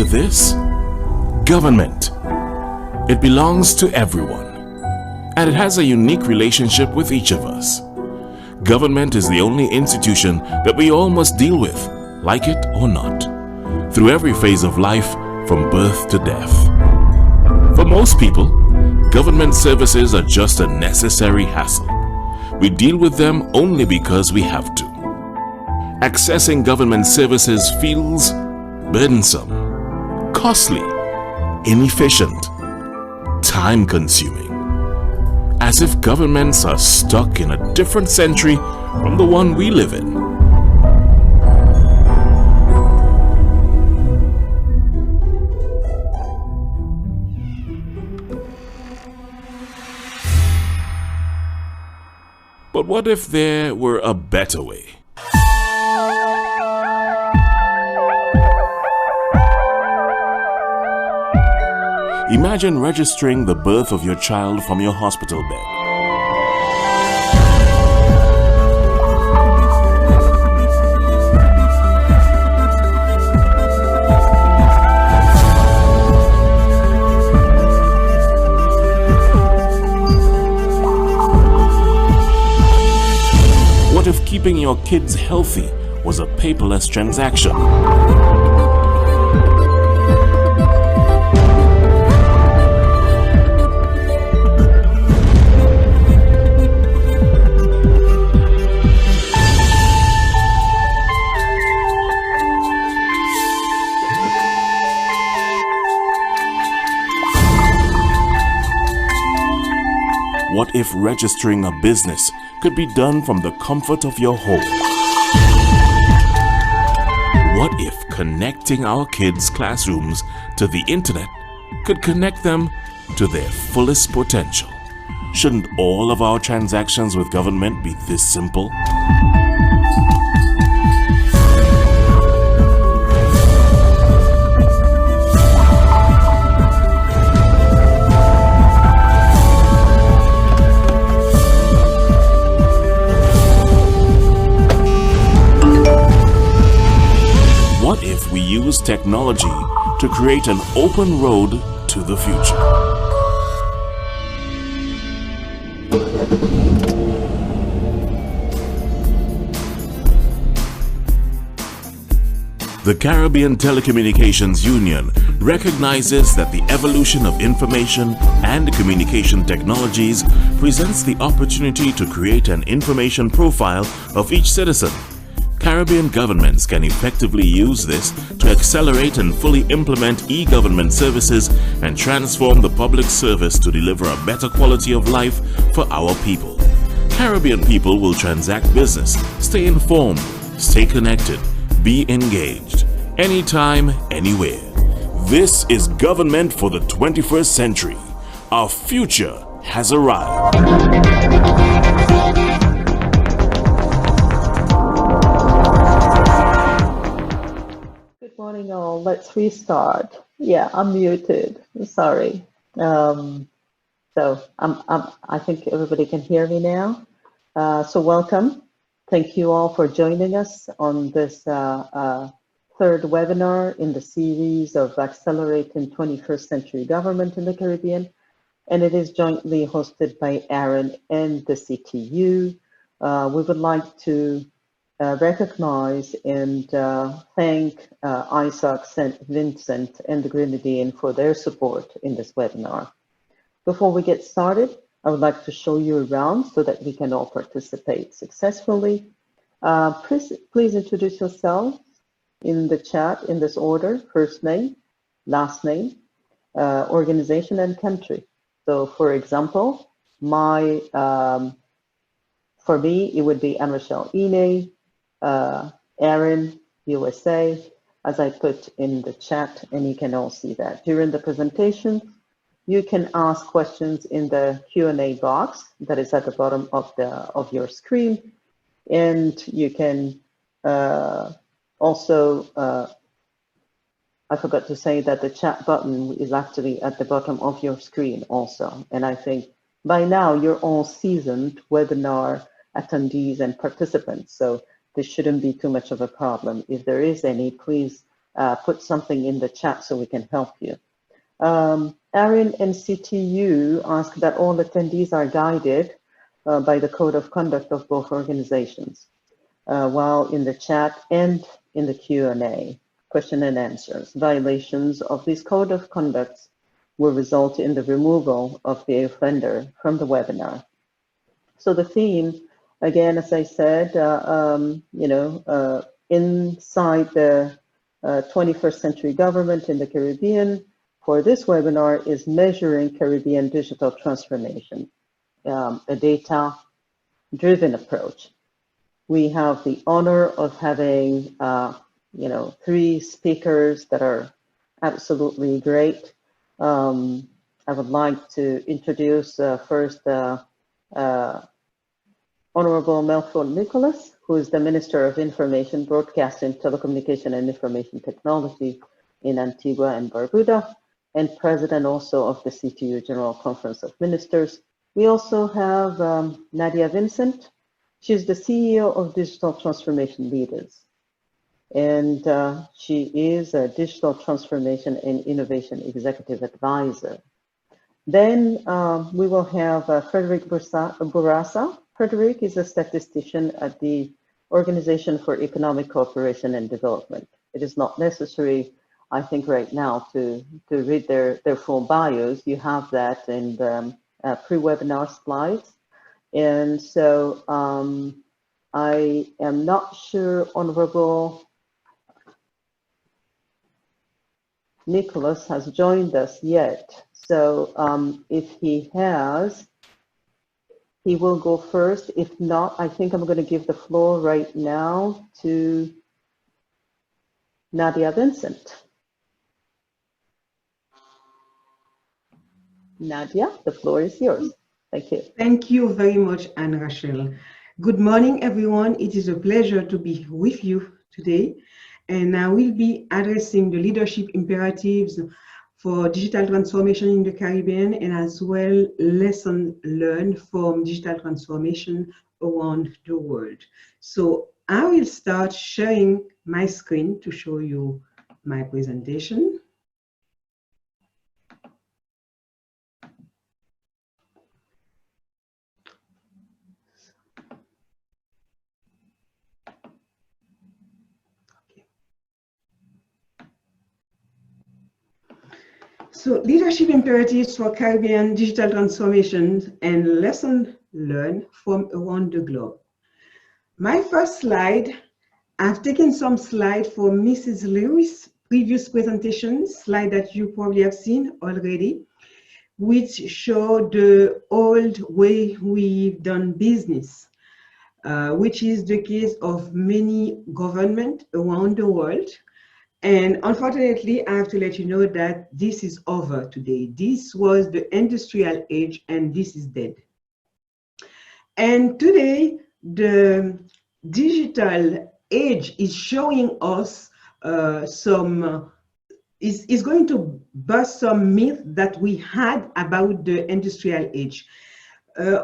with this? Government. It belongs to everyone, and it has a unique relationship with each of us. Government is the only institution that we all must deal with, like it or not, through every phase of life from birth to death. For most people, government services are just a necessary hassle. We deal with them only because we have to. Accessing government services feels burdensome, costly, inefficient, time-consuming, as if governments are stuck in a different century from the one we live in. But what if there were a better way? Imagine registering the birth of your child from your hospital bed. What if keeping your kids healthy was a paperless transaction? What if registering a business could be done from the comfort of your home? What if connecting our kids' classrooms to the internet could connect them to their fullest potential? Shouldn't all of our transactions with government be this simple? What if we use technology to create an open road to the future? The Caribbean Telecommunications Union recognizes that the evolution of information and communication technologies presents the opportunity to create an information profile of each citizen. Caribbean governments can effectively use this to accelerate and fully implement e-government services and transform the public service to deliver a better quality of life for our people. Caribbean people will transact business, stay informed, stay connected, be engaged, anytime, anywhere. This is government for the 21st century. Our future has arrived. Morning all, let's restart. Yeah, I'm muted. Sorry. I think everybody can hear me now. So welcome. Thank you all for joining us on this third webinar in the series of Accelerating 21st Century Government in the Caribbean. And it is jointly hosted by Aaron and the CTU. We would like to recognize and thank Isaac St. Vincent and the Grenadine for their support in this webinar. Before we get started, I would like to show you around so that we can all participate successfully. Please introduce yourself in the chat in this order: first name, last name, organization, and country. So for example, for me, it would be Anne Rochelle Ine, Aaron, USA, as I put in the chat, and you can all see that. During the presentation, you can ask questions in the Q&A box that is at the bottom of your screen, and you can also, I forgot to say that the chat button is actually at the bottom of your screen also, and I think by now you're all seasoned webinar attendees and participants, so this shouldn't be too much of a problem. If there is any, please put something in the chat so we can help you. Aaron and CTU ask that all attendees are guided by the code of conduct of both organizations, while in the chat and in the Q&A, question and answers. Violations of this code of conduct will result in the removal of the offender from the webinar. So the theme, again, as I said, inside the 21st century government in the Caribbean, for this webinar is measuring Caribbean digital transformation, a data-driven approach. We have the honor of having, 3 speakers that are absolutely great. I would like to introduce first Honorable Melford Nicholas, who is the Minister of Information, Broadcasting, Telecommunication and Information Technology in Antigua and Barbuda, and President also of the CTU General Conference of Ministers. We also have Nadia Vincent. She's the CEO of Digital Transformation Leaders. And she is a Digital Transformation and Innovation Executive Advisor. Then we will have Frederick Bourassa. Frederick is a statistician at the Organization for Economic Cooperation and Development. It is not necessary, I think, right now to read their full bios. You have that in the pre-webinar slides. And so I am not sure Honorable Nicholas has joined us yet. So if he has, he will go first. If not, I think I'm going to give the floor right now to Nadia Vincent. Nadia, the floor is yours. Thank you. Thank you very much, Anne Rachel. Good morning, everyone. It is a pleasure to be with you today. And I will be addressing the leadership imperatives for digital transformation in the Caribbean, and as well lessons learned from digital transformation around the world. So I will start sharing my screen to show you my presentation. So leadership imperatives for Caribbean digital transformation and lessons learned from around the globe. My first slide, I've taken some slides from Mrs. Lewis' previous presentation, slide that you probably have seen already, which show the old way we've done business, which is the case of many governments around the world. And unfortunately, I have to let you know that this is over today. This was the industrial age, and this is dead. And today, the digital age is showing us is going to bust some myth that we had about the industrial age.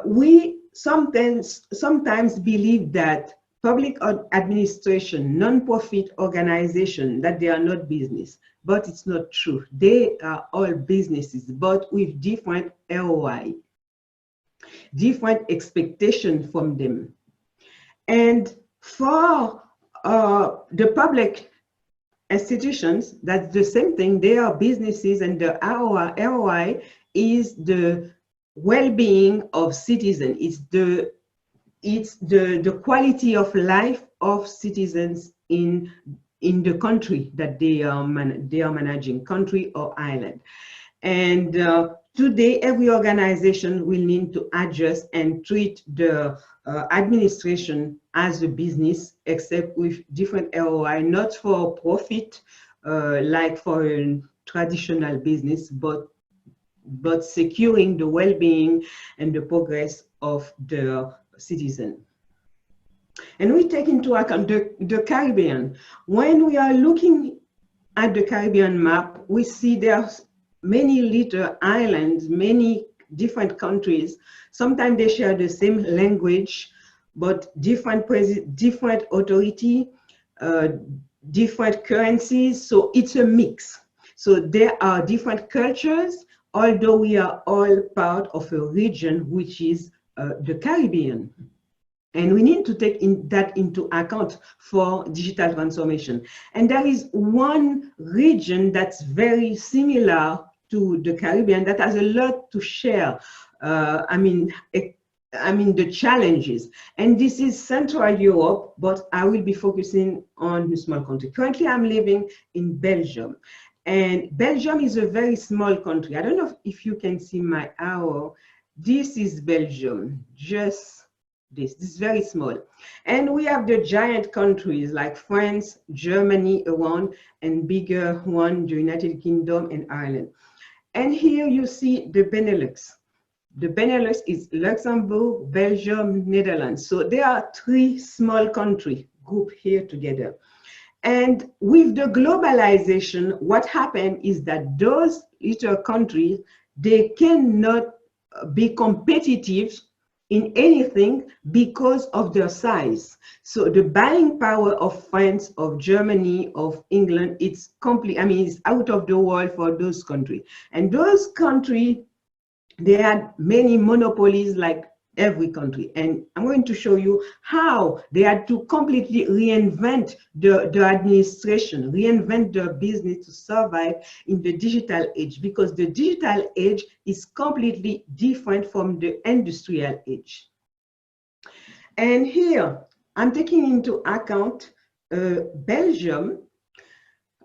We sometimes believe that public administration, non-profit organization, that they are not business, but it's not true. They are all businesses, but with different ROI, different expectation from them. And for the public institutions, that's the same thing. They are businesses, and the ROI is the well-being of citizens. It's the quality of life of citizens in the country that they are managing, country or island. And today, every organization will need to adjust and treat the administration as a business, except with different ROI, not for profit, like for a traditional business, but securing the well-being and the progress of the citizen. And we take into account the Caribbean. When we are looking at the Caribbean map, we see there's many little islands, many different countries. Sometimes they share the same language, but different authority, different currencies, so it's a mix. So there are different cultures, although we are all part of a region which is the Caribbean. And we need to take that into account for digital transformation. And there is one region that's very similar to the Caribbean that has a lot to share. The challenges. And this is Central Europe, but I will be focusing on a small country. Currently, I'm living in Belgium. And Belgium is a very small country. I don't know if you can see my arrow. This is Belgium, just this is very small. And we have the giant countries like France, Germany around, and bigger one, the United Kingdom and Ireland. And here you see the Benelux. The Benelux is Luxembourg, Belgium, Netherlands. So there are three small countries grouped here together. And with the globalization, what happened is that those little countries, they cannot be competitive in anything because of their size. So the buying power of France, of Germany, of England, it's complete. I mean, it's out of the world for those countries. And those countries, they had many monopolies like every country. And I'm going to show you how they had to completely reinvent the administration, reinvent their business to survive in the digital age, because the digital age is completely different from the industrial age. And here, I'm taking into account Belgium,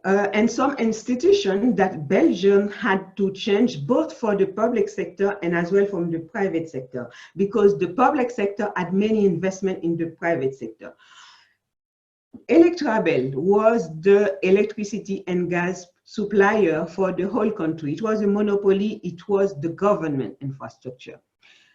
and some institutions that Belgium had to change both for the public sector and as well from the private sector, because the public sector had many investment in the private sector. Electrabel was the electricity and gas supplier for the whole country. It was a monopoly, it was the government infrastructure.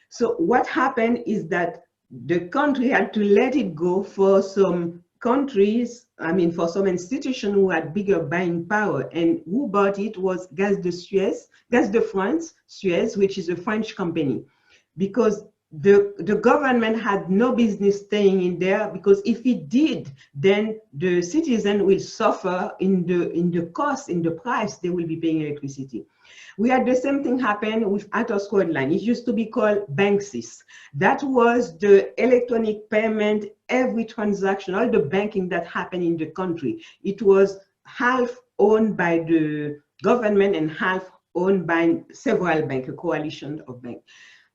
So what happened is that the country had to let it go for some countries, I mean, for some institutions who had bigger buying power. And who bought it was Gaz de France, Suez, which is a French company, because the government had no business staying in there, because if it did, then the citizen will suffer in the cost, in the price they will be paying electricity. We had the same thing happen with Atos Code-Line. It used to be called Banksys. That was the electronic payment, every transaction, all the banking that happened in the country. It was half owned by the government and half owned by several banks, a coalition of banks.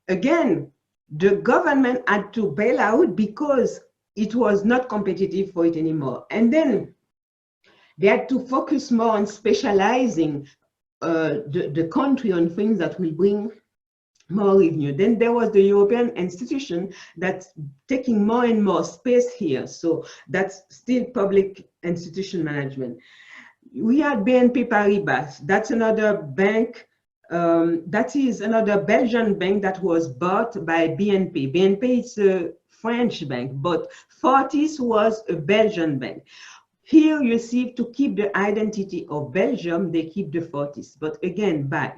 Again, the government had to bail out because it was not competitive for it anymore. And then they had to focus more on specializing the country on things that will bring more revenue. Then there was the European institution that's taking more and more space here. So that's still public institution management. We had BNP Paribas. That's another bank. That is another Belgian bank that was bought by BNP. BNP is a French bank, but Fortis was a Belgian bank. Here you see, to keep the identity of Belgium, they keep the Fortis. But again, bad.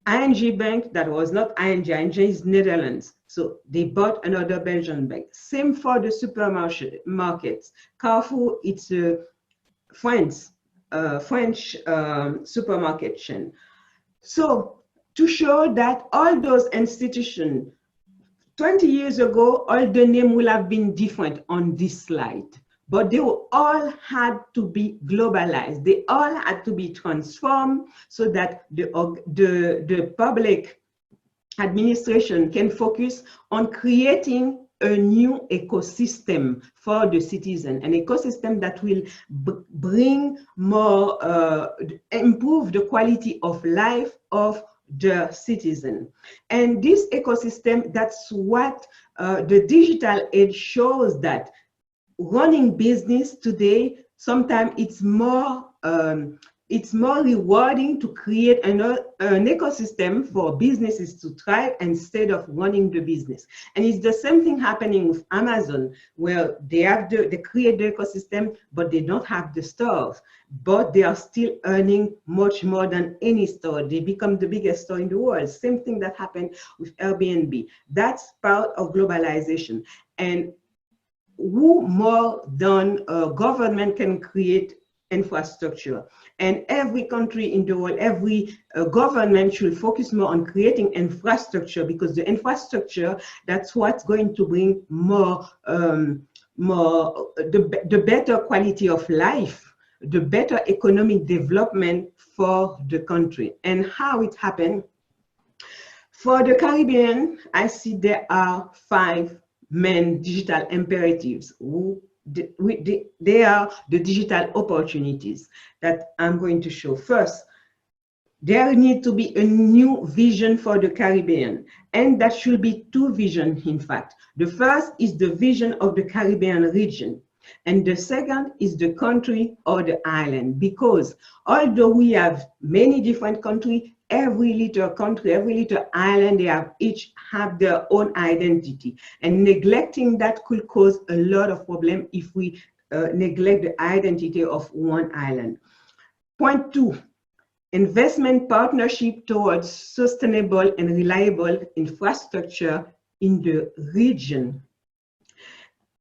ING Bank, that was not ING. ING is Netherlands. So they bought another Belgian bank. Same for the supermarkets. Carrefour, it's a French supermarket chain. So to show that all those institutions, 20 years ago, all the name will have been different on this slide. But they all had to be globalized. They all had to be transformed so that the public administration can focus on creating a new ecosystem for the citizen, an ecosystem that will bring more, improve the quality of life of the citizen. And this ecosystem, that's what the digital age shows, that running business today, sometimes it's more rewarding to create an ecosystem for businesses to thrive instead of running the business. And it's the same thing happening with Amazon, where they create the ecosystem, but they don't have the stores, but they are still earning much more than any store. They become the biggest store in the world. Same thing that happened with Airbnb. That's part of globalization. And who more than government can create infrastructure. And every country in the world, every government should focus more on creating infrastructure, because the infrastructure, that's what's going to bring the better quality of life, the better economic development for the country. And how it happened? For the Caribbean, I see there are 5 main digital imperatives. They are the digital opportunities that I'm going to show. First, there needs to be a new vision for the Caribbean, and that should be 2 visions, in fact. The first is the vision of the Caribbean region, and the second is the country or the island, because although we have many different countries, every little country, every little island, they each have their own identity, and neglecting that could cause a lot of problem if we neglect the identity of one island. Point 2, investment partnership towards sustainable and reliable infrastructure in the region.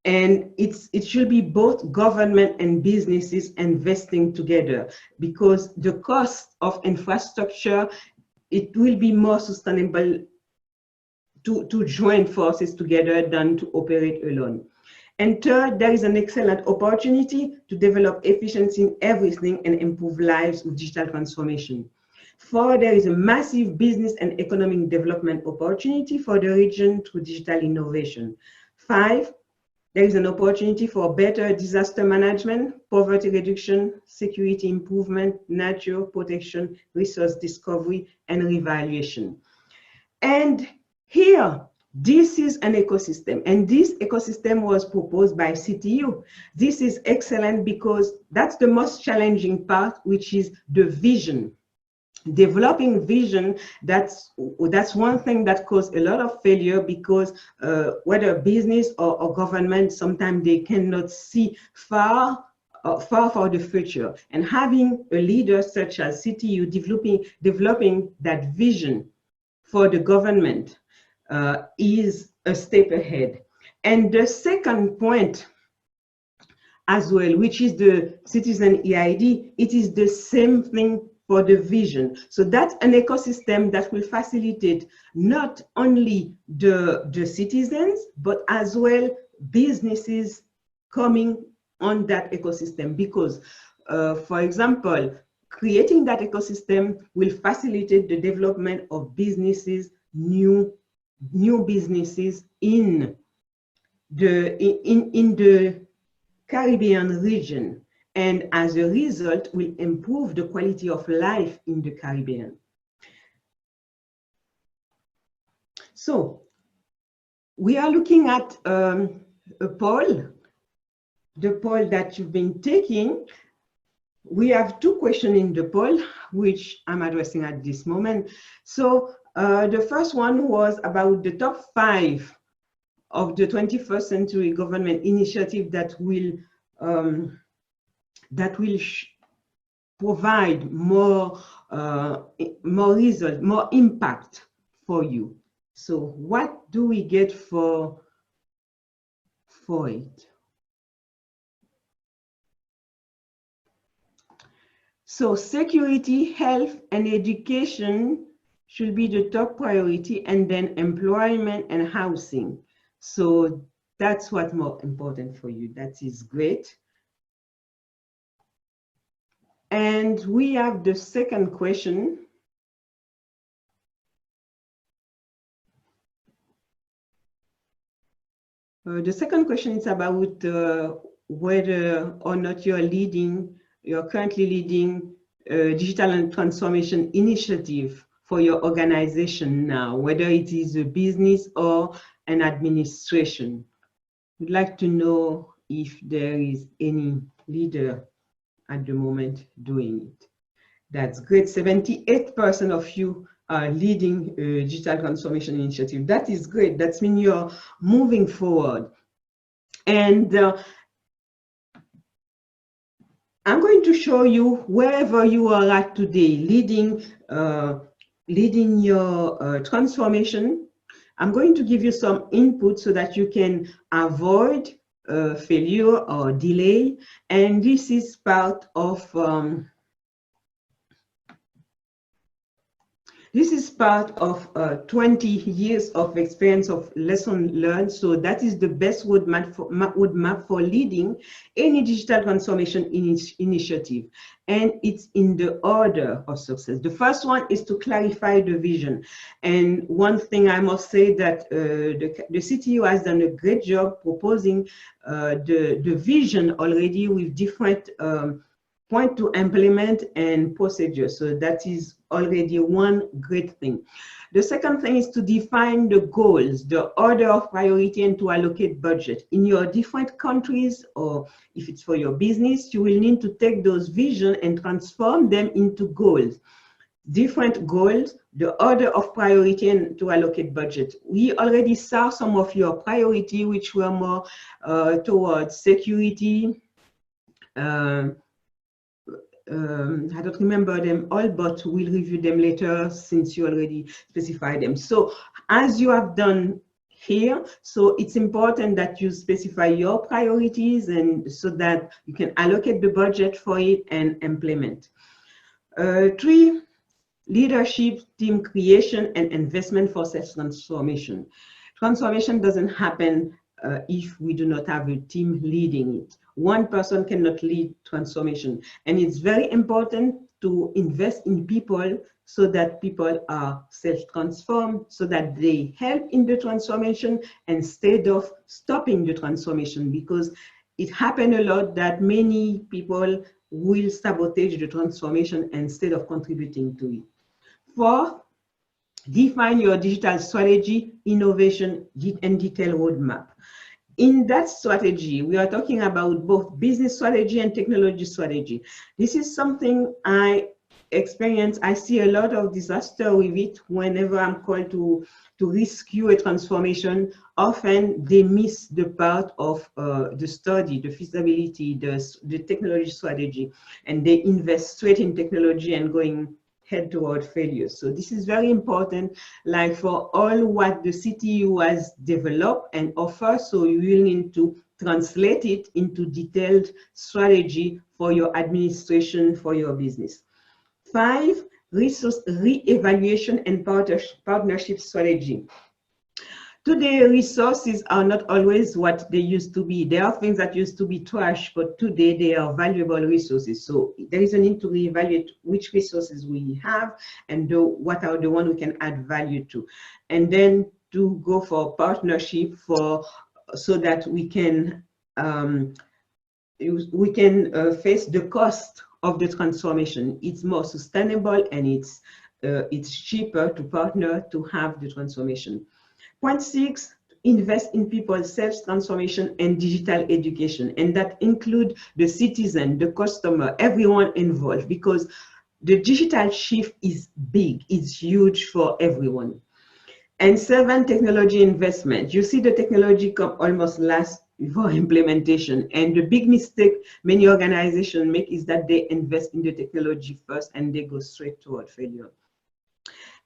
And it should be both government and businesses investing together, because the cost of infrastructure, it will be more sustainable to join forces together than to operate alone. And third, there is an excellent opportunity to develop efficiency in everything and improve lives with digital transformation. 4, there is a massive business and economic development opportunity for the region through digital innovation. 5, there is an opportunity for better disaster management, poverty reduction, security improvement, nature protection, resource discovery, and revaluation. And here, this is an ecosystem, and this ecosystem was proposed by CTU. This is excellent because that's the most challenging part, which is the vision. Developing vision, that's one thing that caused a lot of failure, because whether business or government, sometimes they cannot see far for the future. And having a leader such as CTU developing that vision for the government is a step ahead. And the second point as well, which is the citizen EID, it is the same thing for the vision. So that's an ecosystem that will facilitate not only the citizens, but as well businesses coming on that ecosystem, because for example, creating that ecosystem will facilitate the development of businesses, new businesses in the Caribbean region, and as a result will improve the quality of life in the Caribbean. So we are looking at a poll, the poll that you've been taking. We have 2 questions in the poll, which I'm addressing at this moment. So the first one was about the top 5 of the 21st century government initiative that will provide more result, more impact for you. So what do we get for it? So security, health, and education should be the top priority, and then employment and housing. So that's what's more important for you. That is great. And we have the second question. The second question is about whether or not you're currently leading a digital and transformation initiative for your organization now, whether it is a business or an administration. We'd like to know if there is any leader at the moment doing it. That's great. 78% of you are leading a digital transformation initiative. That is great. That means you're moving forward. And I'm going to show you wherever you are at today, leading your transformation. I'm going to give you some input so that you can avoid failure or delay. And this is part of 20 years of experience of lesson learned. So that is the best roadmap for leading any digital transformation initiative. And it's in the order of success. The first one is to clarify the vision. And one thing I must say that the CTO has done a great job proposing the vision already with different point to implement and procedures. So that is already one great thing. The second thing is to define the goals, the order of priority, and to allocate budget. In your different countries, or if it's for your business, you will need to take those visions and transform them into goals. Different goals, the order of priority, and to allocate budget. We already saw some of your priority, which were more towards security, I don't remember them all, but we'll review them later since you already specified them. So as you have done here, so it's important that you specify your priorities and so that you can allocate the budget for it and implement. 3, leadership, team creation, and investment for self-transformation. Transformation doesn't happen if we do not have a team leading it. One person cannot lead transformation. And it's very important to invest in people so that people are self-transformed, so that they help in the transformation instead of stopping the transformation, because it happens a lot that many people will sabotage the transformation instead of contributing to it. 4, define your digital strategy, innovation, and detailed roadmap. In that strategy, we are talking about both business strategy and technology strategy. This is something I experience. I see a lot of disaster with it whenever I'm called to rescue a transformation. Often they miss the part of the study, the feasibility, the technology strategy, and they invest straight in technology and going head toward failure. So this is very important, like for all what the CTU has developed and offer. So you will need to translate it into detailed strategy for your administration, for your business. 5, resource re-evaluation and partnership strategy. Today, resources are not always what they used to be. There are things that used to be trash, but today they are valuable resources. So there is a need to reevaluate which resources we have and what are the ones we can add value to. And then to go for partnership so that we can face the cost of the transformation. It's more sustainable and it's cheaper to partner to have the transformation. Point 6, invest in people's self-transformation and digital education. And that include the citizen, the customer, everyone involved, because the digital shift is big, it's huge for everyone. And 7, technology investment. You see the technology come almost last before implementation. And the big mistake many organizations make is that they invest in the technology first and they go straight toward failure.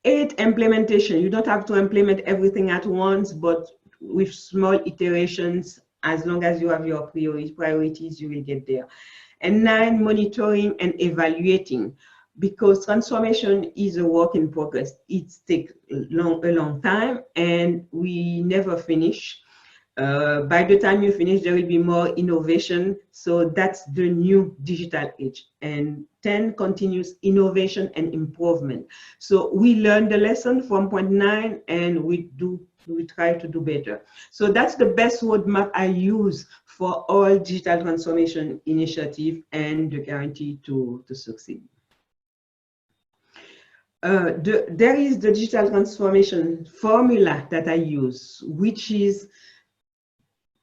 8, implementation. You don't have to implement everything at once, but with small iterations, as long as you have your priorities, you will get there. And 9, monitoring and evaluating, because transformation is a work in progress. It takes a long time and we never finish. By the time you finish, there will be more innovation. So that's the new digital age. And 10, continuous innovation and improvement. So we learn the lesson from point 9 and we try to do better. So that's the best roadmap I use for all digital transformation initiative and the guarantee to succeed. There is the digital transformation formula that I use, which is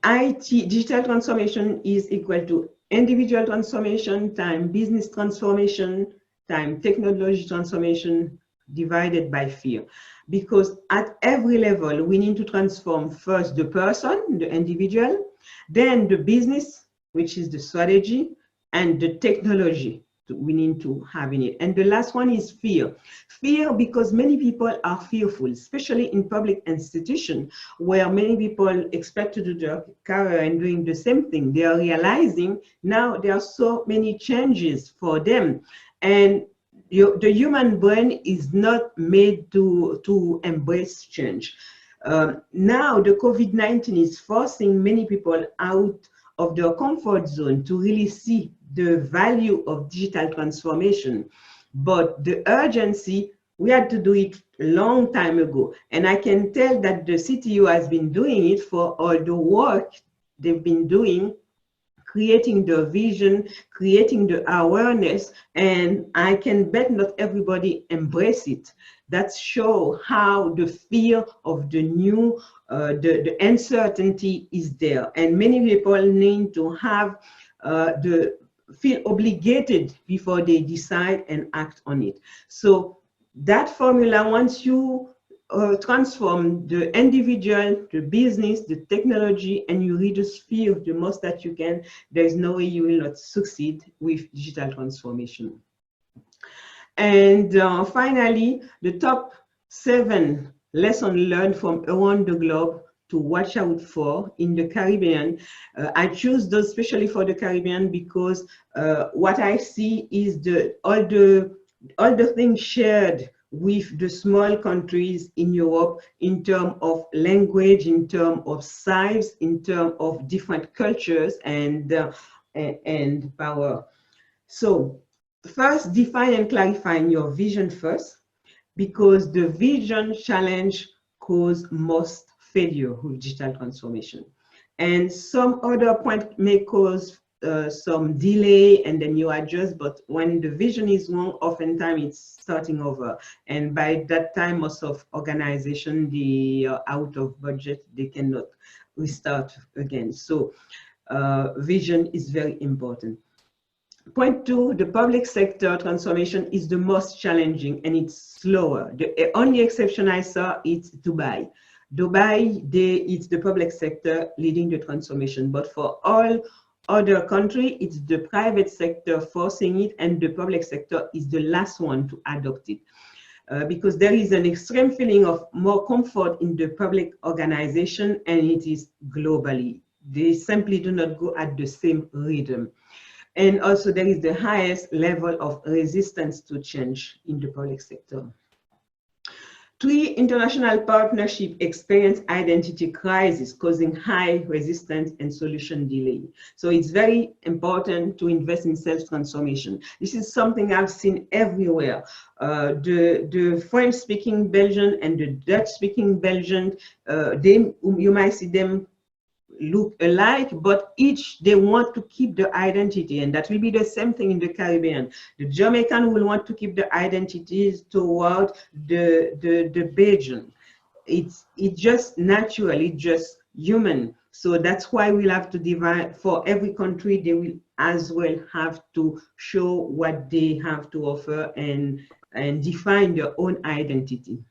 digital transformation is equal to individual transformation time business transformation time technology transformation divided by fear. Because at every level, we need to transform first the person, the individual, then the business, which is the strategy, and the technology, we need to have in it. And the last one is fear. Fear because many people are fearful, especially in public institutions where many people expect to do their career and doing the same thing. They are realizing now there are so many changes for them. And the human brain is not made to embrace change. Now the COVID-19 is forcing many people out of their comfort zone to really see the value of digital transformation. But the urgency, we had to do it a long time ago. And I can tell that the CTU has been doing it for all the work they've been doing, creating the vision, creating the awareness, and I can bet not everybody embrace it. That show how the fear of the new, the uncertainty is there. And many people need to have feel obligated before they decide and act on it. So that formula, once you transform the individual, the business, the technology, and you reduce fear the most that you can, there is no way you will not succeed with digital transformation. And finally, the top 7 lessons learned from around the globe to watch out for in the Caribbean. I choose those especially for the Caribbean because what I see is all the things shared with the small countries in Europe in terms of language, in terms of size, in terms of different cultures and power. So first, define and clarify your vision first, because the vision challenge cause most failure with digital transformation. And some other point may cause some delay and then you adjust, but when the vision is wrong, oftentimes it's starting over. And by that time, most of organization, they are out of budget, they cannot restart again. So vision is very important. Point 2, the public sector transformation is the most challenging and it's slower. The only exception I saw is Dubai. Dubai, it's the public sector leading the transformation, but for all other countries, it's the private sector forcing it, and the public sector is the last one to adopt it. Because there is an extreme feeling of more comfort in the public organization, and it is globally. They simply do not go at the same rhythm. And also there is the highest level of resistance to change in the public sector. 3, international partnership experience identity crisis, causing high resistance and solution delay. So it's very important to invest in self-transformation. This is something I've seen everywhere. The French-speaking Belgian and the Dutch-speaking Belgian, you might see them look alike, but each they want to keep the identity, and that will be the same thing in the Caribbean. The Jamaican will want to keep the identities toward the Belgian. It's just natural, it's just human. So that's why we'll have to divide. For every country, they will as well have to show what they have to offer and define their own identity.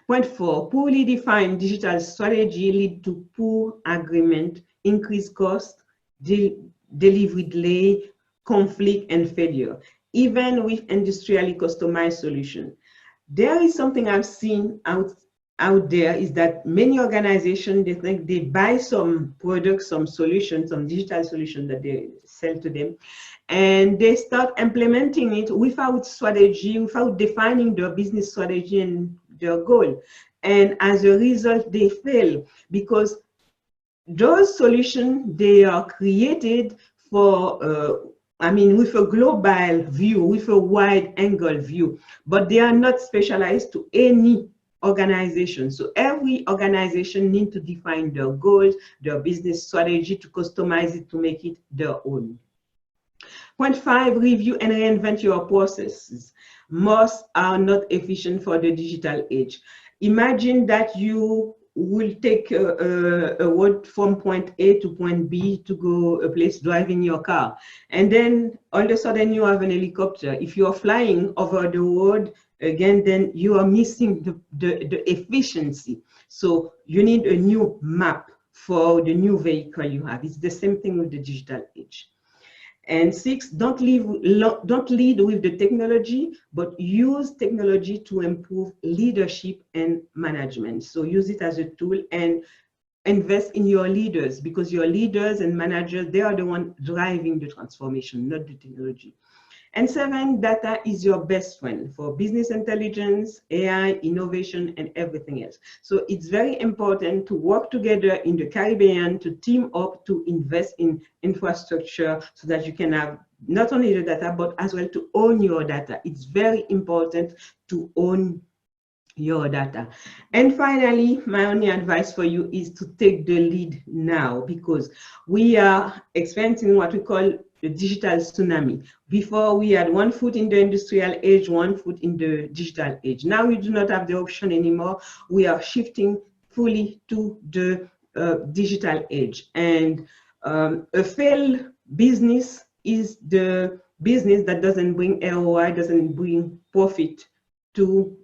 Point 4, poorly defined digital strategy lead to poor agreement, increased cost, delivery delay, conflict, and failure, even with industrially customized solution. There is something I've seen out there is that many organizations, they think they buy some products, some solutions, some digital solution that they sell to them, and they start implementing it without strategy, without defining their business strategy and their goal. And as a result, they fail because those solutions, they are created for, with a global view, with a wide angle view, but they are not specialized to any organization. So every organization needs to define their goals, their business strategy, to customize it, to make it their own. Point 5, review and reinvent your processes. Most are not efficient for the digital age. Imagine that you will take a road from point A to point B to go a place, driving your car. And then all of a sudden you have an helicopter. If you are flying over the road, again, then you are missing the efficiency. So you need a new map for the new vehicle you have. It's the same thing with the digital age. And 6, don't lead with the technology, but use technology to improve leadership and management. So use it as a tool and invest in your leaders, because your leaders and managers, they are the ones driving the transformation, not the technology. And 7, data is your best friend for business intelligence, AI, innovation, and everything else. So it's very important to work together in the Caribbean, to team up, to invest in infrastructure so that you can have not only the data, but as well to own your data. It's very important to own your data. And finally, my only advice for you is to take the lead now, because we are experiencing what we call the digital tsunami. Before, we had one foot in the industrial age, one foot in the digital age. Now we do not have the option anymore. We are shifting fully to the digital age. And a failed business is the business that doesn't bring ROI, doesn't bring profit to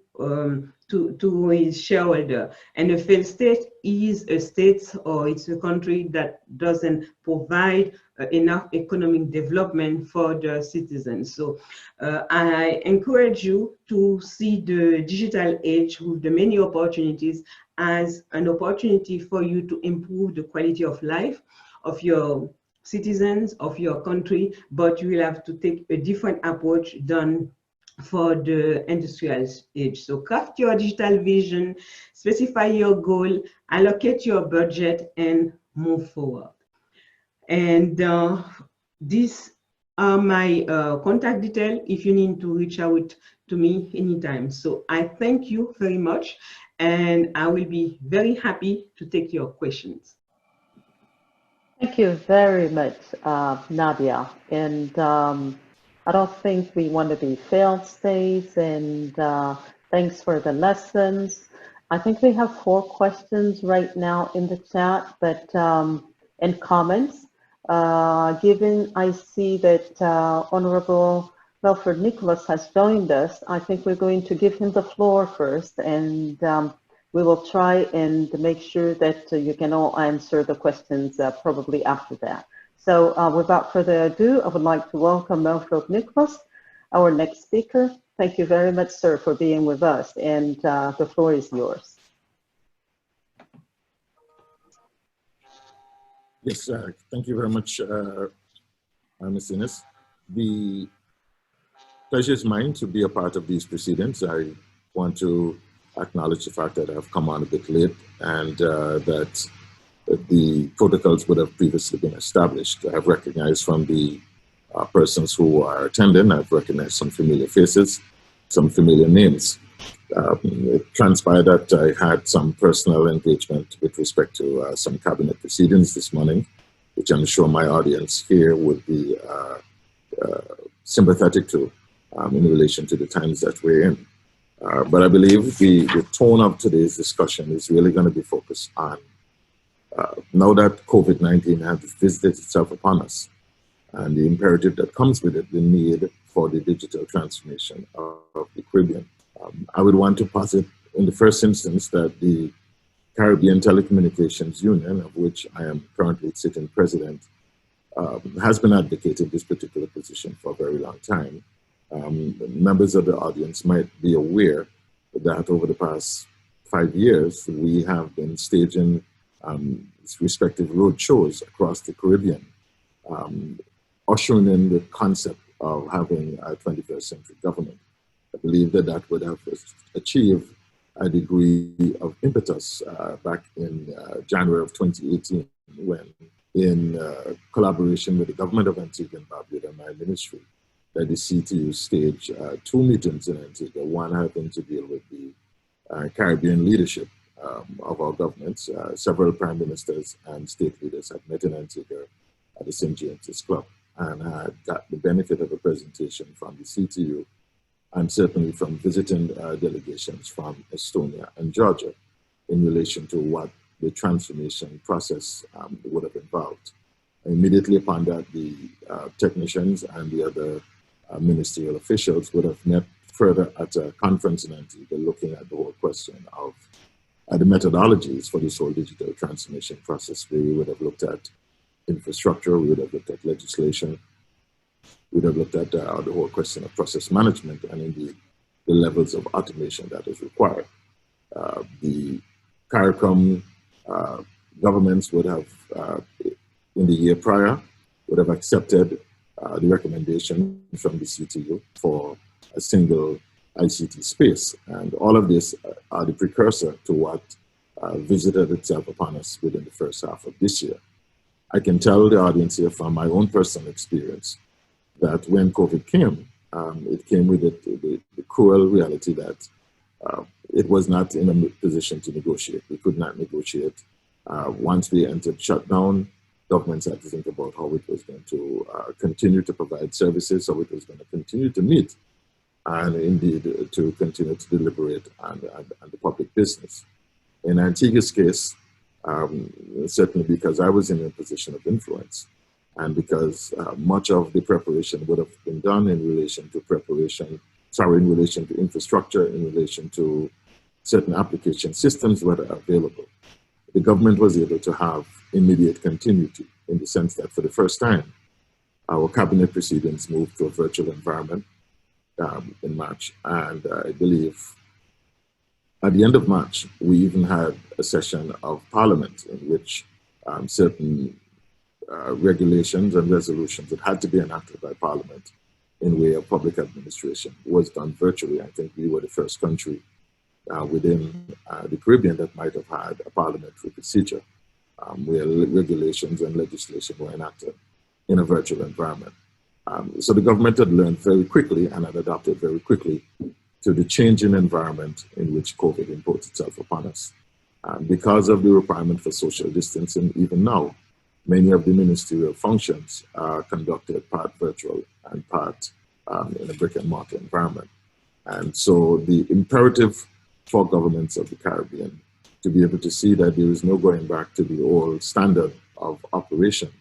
his shareholder. And a failed state is a state, or it's a country that doesn't provide enough economic development for the citizens. So I encourage you to see the digital age with the many opportunities as an opportunity for you to improve the quality of life of your citizens, of your country, but you will have to take a different approach than for the industrial age. So craft your digital vision, specify your goal, allocate your budget, and move forward. And these are my contact details if you need to reach out to me anytime. So I thank you very much, and I will be very happy to take your questions. Thank you very much, Nadia. And I don't think we want to be failed states, and thanks for the lessons. I think we have 4 questions right now in the chat, but and comments. Given I see that Honorable Melford Nicholas has joined us, I think we're going to give him the floor first, and we will try and make sure that you can all answer the questions probably after that. So without further ado, I would like to welcome Melford Nicholas, our next speaker. Thank you very much, sir, for being with us, and the floor is yours. Yes, thank you very much, Ms. Innes. The pleasure is mine to be a part of these proceedings. I want to acknowledge the fact that I've come on a bit late, and that the protocols would have previously been established. I've recognized from the persons who are attending, I've recognized some familiar faces, some familiar names. It transpired that I had some personal engagement with respect to some cabinet proceedings this morning, which I'm sure my audience here would be sympathetic to in relation to the times that we're in. But I believe the tone of today's discussion is really going to be focused on now that COVID-19 has visited itself upon us, and the imperative that comes with it, the need for the digital transformation of the Caribbean. I would want to posit in the first instance that the Caribbean Telecommunications Union, of which I am currently sitting president, has been advocating this particular position for a very long time. Members of the audience might be aware that over the past 5 years, we have been staging respective road shows across the Caribbean, ushering in the concept of having a 21st century government. I believe that that would have achieved a degree of impetus back in January of 2018, when in collaboration with the government of Antigua and Barbuda and my ministry, that the CTU staged 2 meetings in Antigua, one having to deal with the Caribbean leadership of our governments. Several prime ministers and state leaders had met in Antigua at the St. James's Club, and had got the benefit of a presentation from the CTU, and certainly from visiting delegations from Estonia and Georgia in relation to what the transformation process would have involved. Immediately upon that, the technicians and the other ministerial officials would have met further at a conference in Antigua, looking at the whole question of the methodologies for this whole digital transformation process. We would have looked at infrastructure, we would have looked at legislation, we'd have looked at the whole question of process management and indeed the levels of automation that is required. The CARICOM governments would have, in the year prior, would have accepted the recommendation from the CTU for a single ICT space. And all of this are the precursor to what visited itself upon us within the first half of this year. I can tell the audience here from my own personal experience that when COVID came, it came with the cruel reality that it was not in a position to negotiate. We could not negotiate. Once we entered shutdown, governments had to think about how it was going to continue to provide services, how it was going to continue to meet, and indeed to continue to deliberate on the public business. In Antigua's case, certainly because I was in a position of influence, and because much of the preparation would have been done in relation to infrastructure, in relation to certain application systems that are available. The government was able to have immediate continuity in the sense that for the first time, our cabinet proceedings moved to a virtual environment in March. And I believe at the end of March, we even had a session of Parliament in which certain regulations and resolutions that had to be enacted by Parliament in way of public administration was done virtually. I think we were the first country within the Caribbean that might have had a parliamentary procedure where regulations and legislation were enacted in a virtual environment. So the government had learned very quickly and had adapted very quickly to the changing environment in which COVID imposed itself upon us. Because of the requirement for social distancing, even now, many of the ministerial functions are conducted part virtual and part in a brick and mortar environment. And so the imperative for governments of the Caribbean to be able to see that there is no going back to the old standard of operation,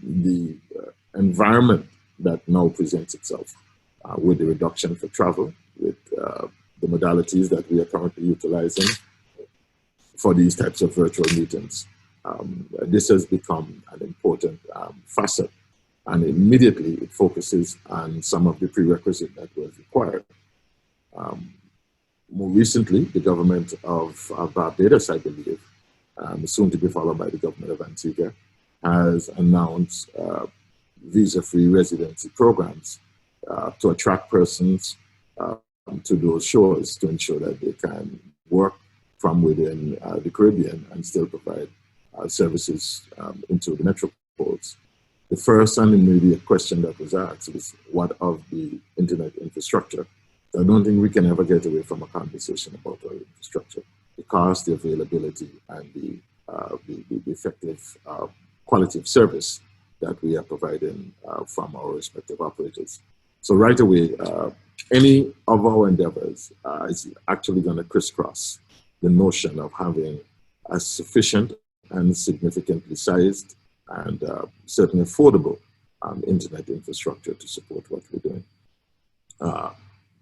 the environment that now presents itself with the reduction for travel, with the modalities that we are currently utilizing for these types of virtual meetings. This has become an important facet, and immediately it focuses on some of the prerequisites that were required. More recently, the government of Barbados, I believe, soon to be followed by the government of Antigua, has announced visa-free residency programs to attract persons to those shores to ensure that they can work from within the Caribbean and still provide services into the metropoles. The first and immediate question that was asked was, what of the internet infrastructure? I don't think we can ever get away from a conversation about our infrastructure, the cost, the availability, and the effective quality of service that we are providing from our respective operators. So right away, any of our endeavors is actually going to crisscross the notion of having a sufficient and significantly sized and certainly affordable internet infrastructure to support what we're doing.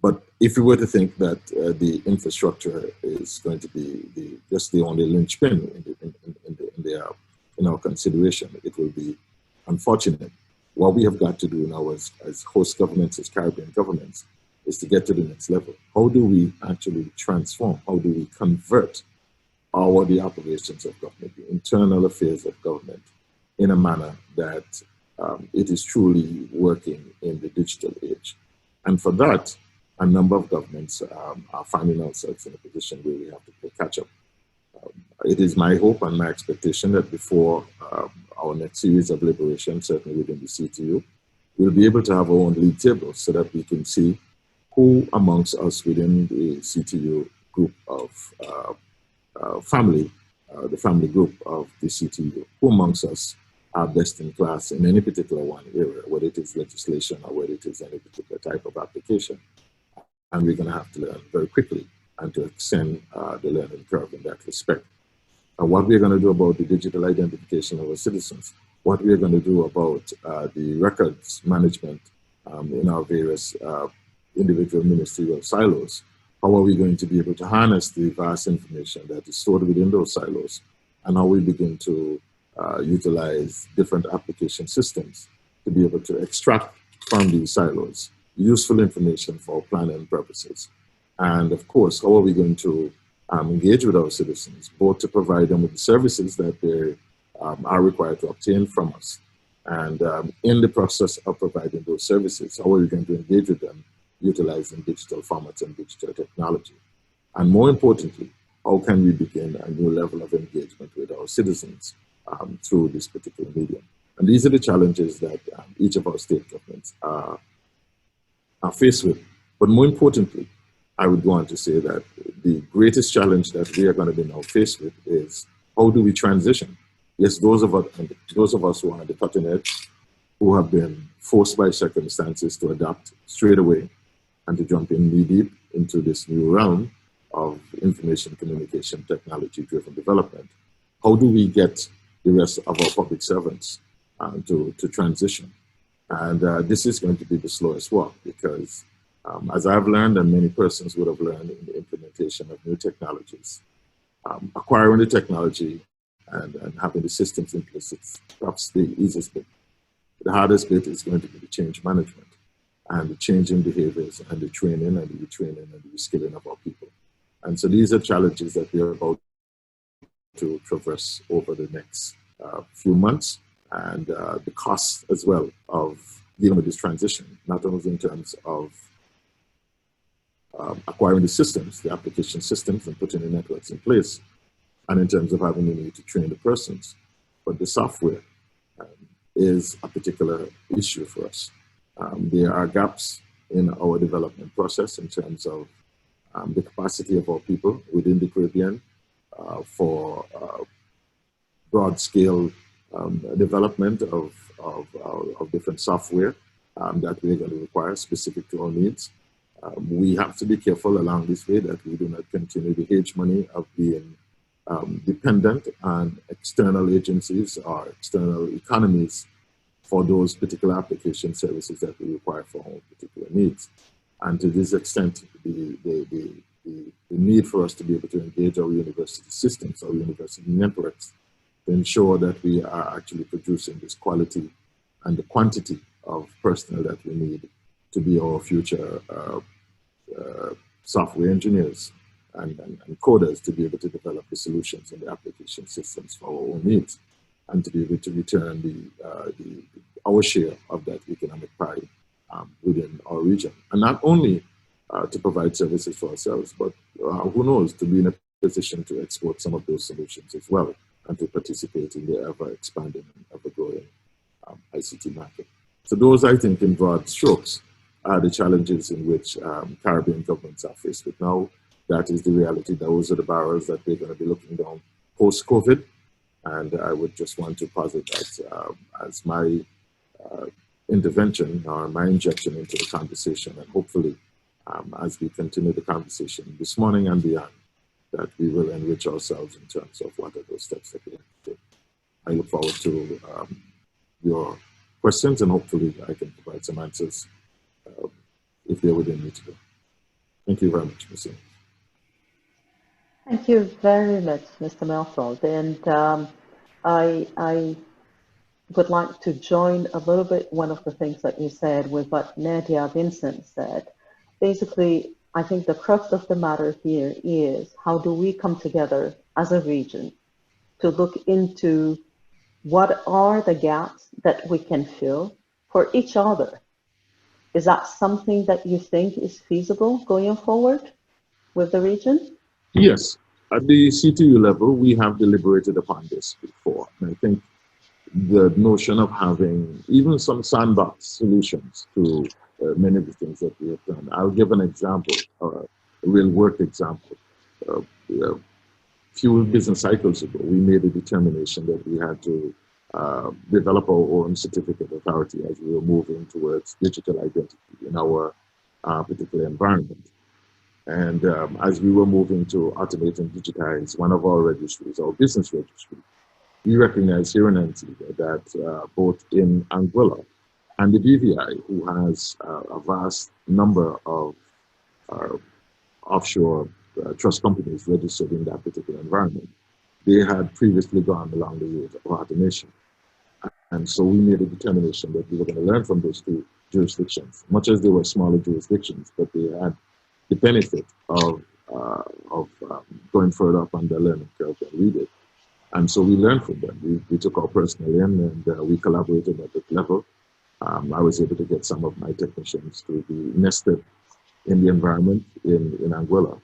But if we were to think that the infrastructure is going to be just the only linchpin in our consideration, it will be unfortunate. What we have got to do now as host governments, as Caribbean governments, is to get to the next level. How do we actually transform? How do we convert the operations of government, the internal affairs of government, in a manner that it is truly working in the digital age? And for that, a number of governments are finding themselves in a position where we have to play catch up. It is my hope and my expectation that before our next series of deliberations, certainly within the CTU, we'll be able to have our own league table so that we can see who amongst us within the CTU group of the family group of the CTU, who amongst us are best in class in any particular one area, whether it is legislation or whether it is any particular type of application. And we're going to have to learn very quickly and to extend the learning curve in that respect. And what we're going to do about the digital identification of our citizens, what we're going to do about the records management in our various individual ministerial silos, how are we going to be able to harness the vast information that is stored within those silos, and how we begin to utilize different application systems to be able to extract from these silos, useful information for planning purposes. And of course, how are we going to engage with our citizens, both to provide them with the services that they are required to obtain from us. And in the process of providing those services, how are we going to engage with them utilizing digital formats and digital technology? And more importantly, how can we begin a new level of engagement with our citizens through this particular medium? And these are the challenges that each of our state governments are faced with. But more importantly, I would go on to say that the greatest challenge that we are going to be now faced with is how do we transition? Yes, those of us who are at the cutting edge, who have been forced by circumstances to adapt straight away and to jump in knee deep into this new realm of information communication technology driven development. How do we get the rest of our public servants to transition? And this is going to be the slowest walk because as I've learned and many persons would have learned in the implementation of new technologies, acquiring the technology and having the systems in place, it's perhaps the easiest bit. The hardest bit is going to be the change management and the changing behaviors and the training and the retraining and the reskilling of our people. And so these are challenges that we are about to traverse over the next few months, and the cost as well of dealing with this transition, not only in terms of acquiring the systems, the application systems, and putting the networks in place, and in terms of having the need to train the persons, but the software is a particular issue for us. There are gaps in our development process in terms of the capacity of our people within the Caribbean for broad-scale development of different software that we're going to require specific to our needs. We have to be careful along this way that we do not continue the hegemony of being dependent on external agencies or external economies for those particular application services that we require for our particular needs. And to this extent, the need for us to be able to engage our university systems, our university networks, to ensure that we are actually producing this quality and the quantity of personnel that we need to be our future software engineers and coders to be able to develop the solutions and the application systems for our own needs, and to be able to return our share of that economic pie within our region. And not only to provide services for ourselves, but who knows, to be in a position to export some of those solutions as well, and to participate in the ever-expanding and ever-growing ICT market. So those, I think, in broad strokes, are the challenges in which Caribbean governments are faced with now. That is the reality. Those are the barrels that we're going to be looking down post-COVID. And I would just want to posit that as my intervention or my injection into the conversation, and hopefully as we continue the conversation this morning and beyond, that we will enrich ourselves in terms of what are those steps that we have to take. I look forward to your questions, and hopefully I can provide some answers if they're within me to do. Thank you very much, Ms. Thank you very much, Mr. Melford. And I would like to join a little bit one of the things that you said with what Nadia Vincent said. Basically, I think the crux of the matter here is how do we come together as a region to look into what are the gaps that we can fill for each other? Is that something that you think is feasible going forward with the region? Yes, at the CTU level, we have deliberated upon this before. And I think the notion of having even some sandbox solutions to many of the things that we have done. I'll give an example, a real work example. A few business cycles ago, we made a determination that we had to develop our own certificate authority as we were moving towards digital identity in our particular environment. And as we were moving to automate and digitize one of our registries, our business registry, we recognize here in Antigua that both in Anguilla and the BVI, who has a vast number of offshore trust companies registered in that particular environment, they had previously gone along the route of automation. And so we made a determination that we were going to learn from those two jurisdictions, much as they were smaller jurisdictions, but they had the benefit of going further up on the learning curve than we did. And so we learned from them. We took our personnel in and we collaborated at that level. I was able to get some of my technicians to be nested in the environment in Anguilla.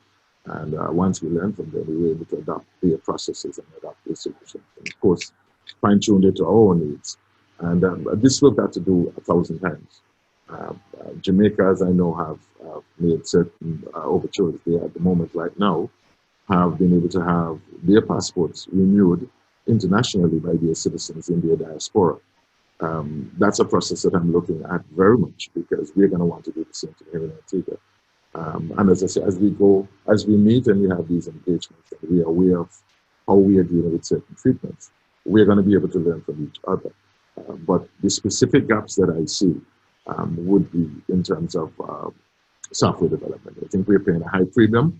And once we learned from them, we were able to adopt their processes and adopt their solutions. And of course, fine-tuned it to our own needs. And this we've got to do 1,000 times. Jamaica, as I know, have made certain overtures. They, at the moment right now, have been able to have their passports renewed internationally by their citizens in their diaspora. That's a process that I'm looking at very much, because we're going to want to do the same thing here in Antigua. And as I say, as we meet and we have these engagements, and we are aware of how we are dealing with certain treatments, we're going to be able to learn from each other. But the specific gaps that I see would be in terms of software development. I think we're paying a high premium,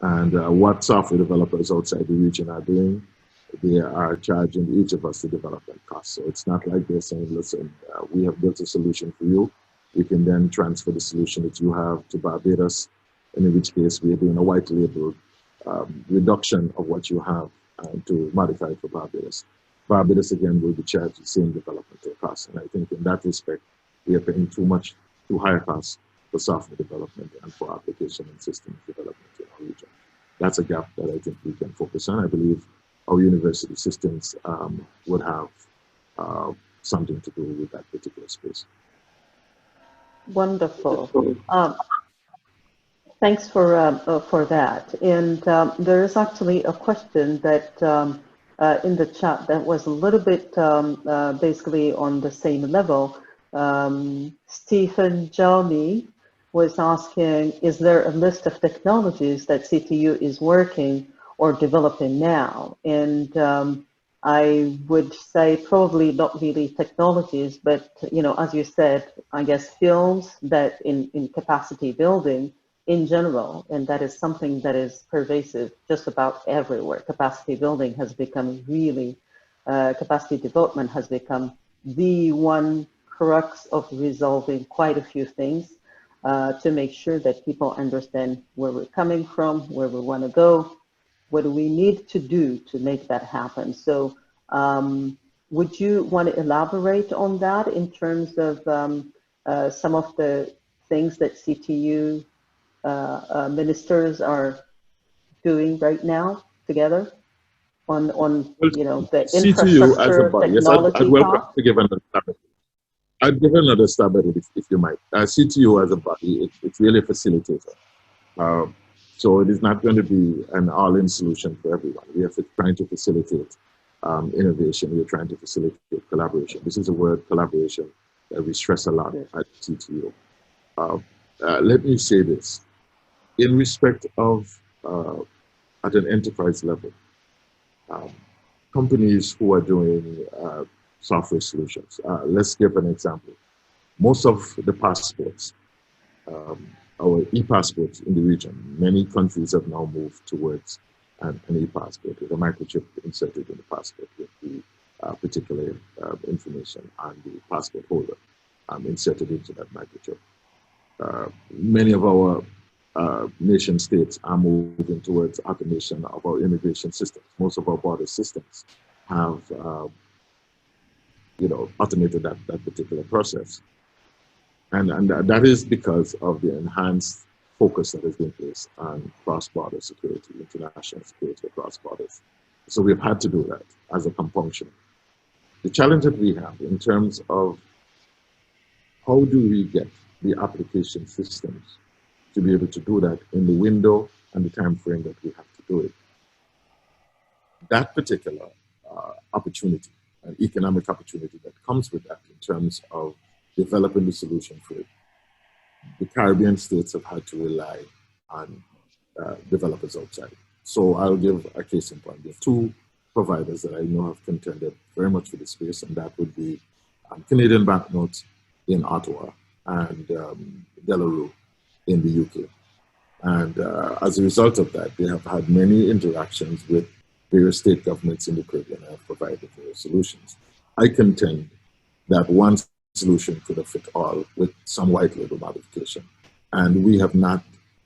and what software developers outside the region are doing, they are charging each of us the development cost. So it's not like they're saying, listen, we have built a solution for you. We can then transfer the solution that you have to Barbados, and in which case we're doing a white label reduction of what you have to modify it for Barbados. Barbados, again, will be charged the same developmental costs. And I think in that respect, we are paying too high a cost for software development and for application and systems development in our region. That's a gap that I think we can focus on. I believe our university systems would have something to do with that particular space. Wonderful. Thanks for that. And there is actually a question that in the chat that was a little bit basically on the same level. Stephen Jaume was asking, is there a list of technologies that CTU is working or developing now? And I would say probably not really technologies, but as you said, I guess fields that in capacity building in general, and that is something that is pervasive just about everywhere. Capacity building has become really, capacity development has become the one crux of resolving quite a few things to make sure that people understand where we're coming from, where we want to go, what do we need to do to make that happen. So would you want to elaborate on that in terms of some of the things that CTU ministers are doing right now together on the CTU infrastructure as a body, technology? I'd welcome to give another stab at it. I'd give another stab at it if you might. CTU as a body, it's really a facilitator. So it is not going to be an all-in solution for everyone. We are trying to facilitate innovation. We're trying to facilitate collaboration. This is a word, collaboration, that we stress a lot at CTU. Let me say this. In respect of, at an enterprise level, companies who are doing software solutions. Let's give an example. Most of the passports, our e-passports in the region, many countries have now moved towards an e-passport with a microchip inserted in the passport with the particular information on the passport holder inserted into that microchip. Many of our nation states are moving towards automation of our immigration systems. Most of our border systems have automated that particular process. And that is because of the enhanced focus that has been placed on cross-border security, international security across borders. So we've had to do that as a compunction. The challenge that we have in terms of how do we get the application systems to be able to do that in the window and the time frame that we have to do it. That particular opportunity, an economic opportunity that comes with that in terms of developing the solution for it, the Caribbean states have had to rely on developers outside. So I'll give a case in point. There are two providers that I know have contended very much for the space, and that would be Canadian Banknotes in Ottawa and Delarue in the UK. And as a result of that, they have had many interactions with various state governments in the Caribbean and have provided various solutions. I contend that once solution could have fit all with some white label modification. And we have not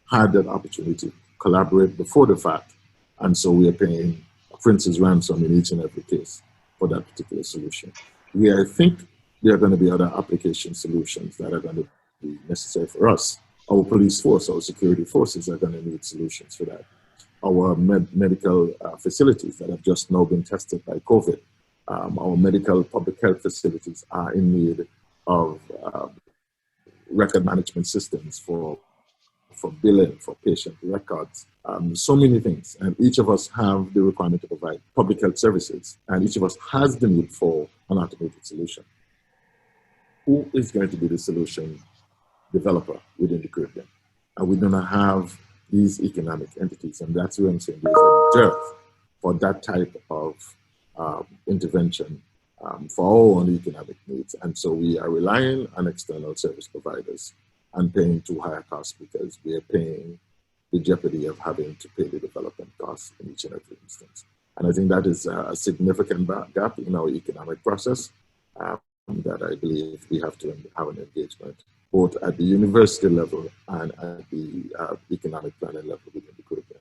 had that opportunity to collaborate before the fact. And so we are paying a prince's ransom in each and every case for that particular solution. I think there are going to be other application solutions that are going to be necessary for us. Our police force, our security forces are going to need solutions for that. Our medical facilities that have just now been tested by COVID, our medical public health facilities are in need of record management systems for billing, for patient records, so many things. And each of us have the requirement to provide public health services, and each of us has the need for an automated solution. Who is going to be the solution developer within the Caribbean? And we do not have these economic entities, and that's where I'm saying there's a dearth for that type of intervention for our own economic needs. And so we are relying on external service providers and paying too high a cost because we are paying the jeopardy of having to pay the development costs in each and every instance. And I think that is a significant gap in our economic process that I believe we have to have an engagement both at the university level and at the economic planning level within the Caribbean.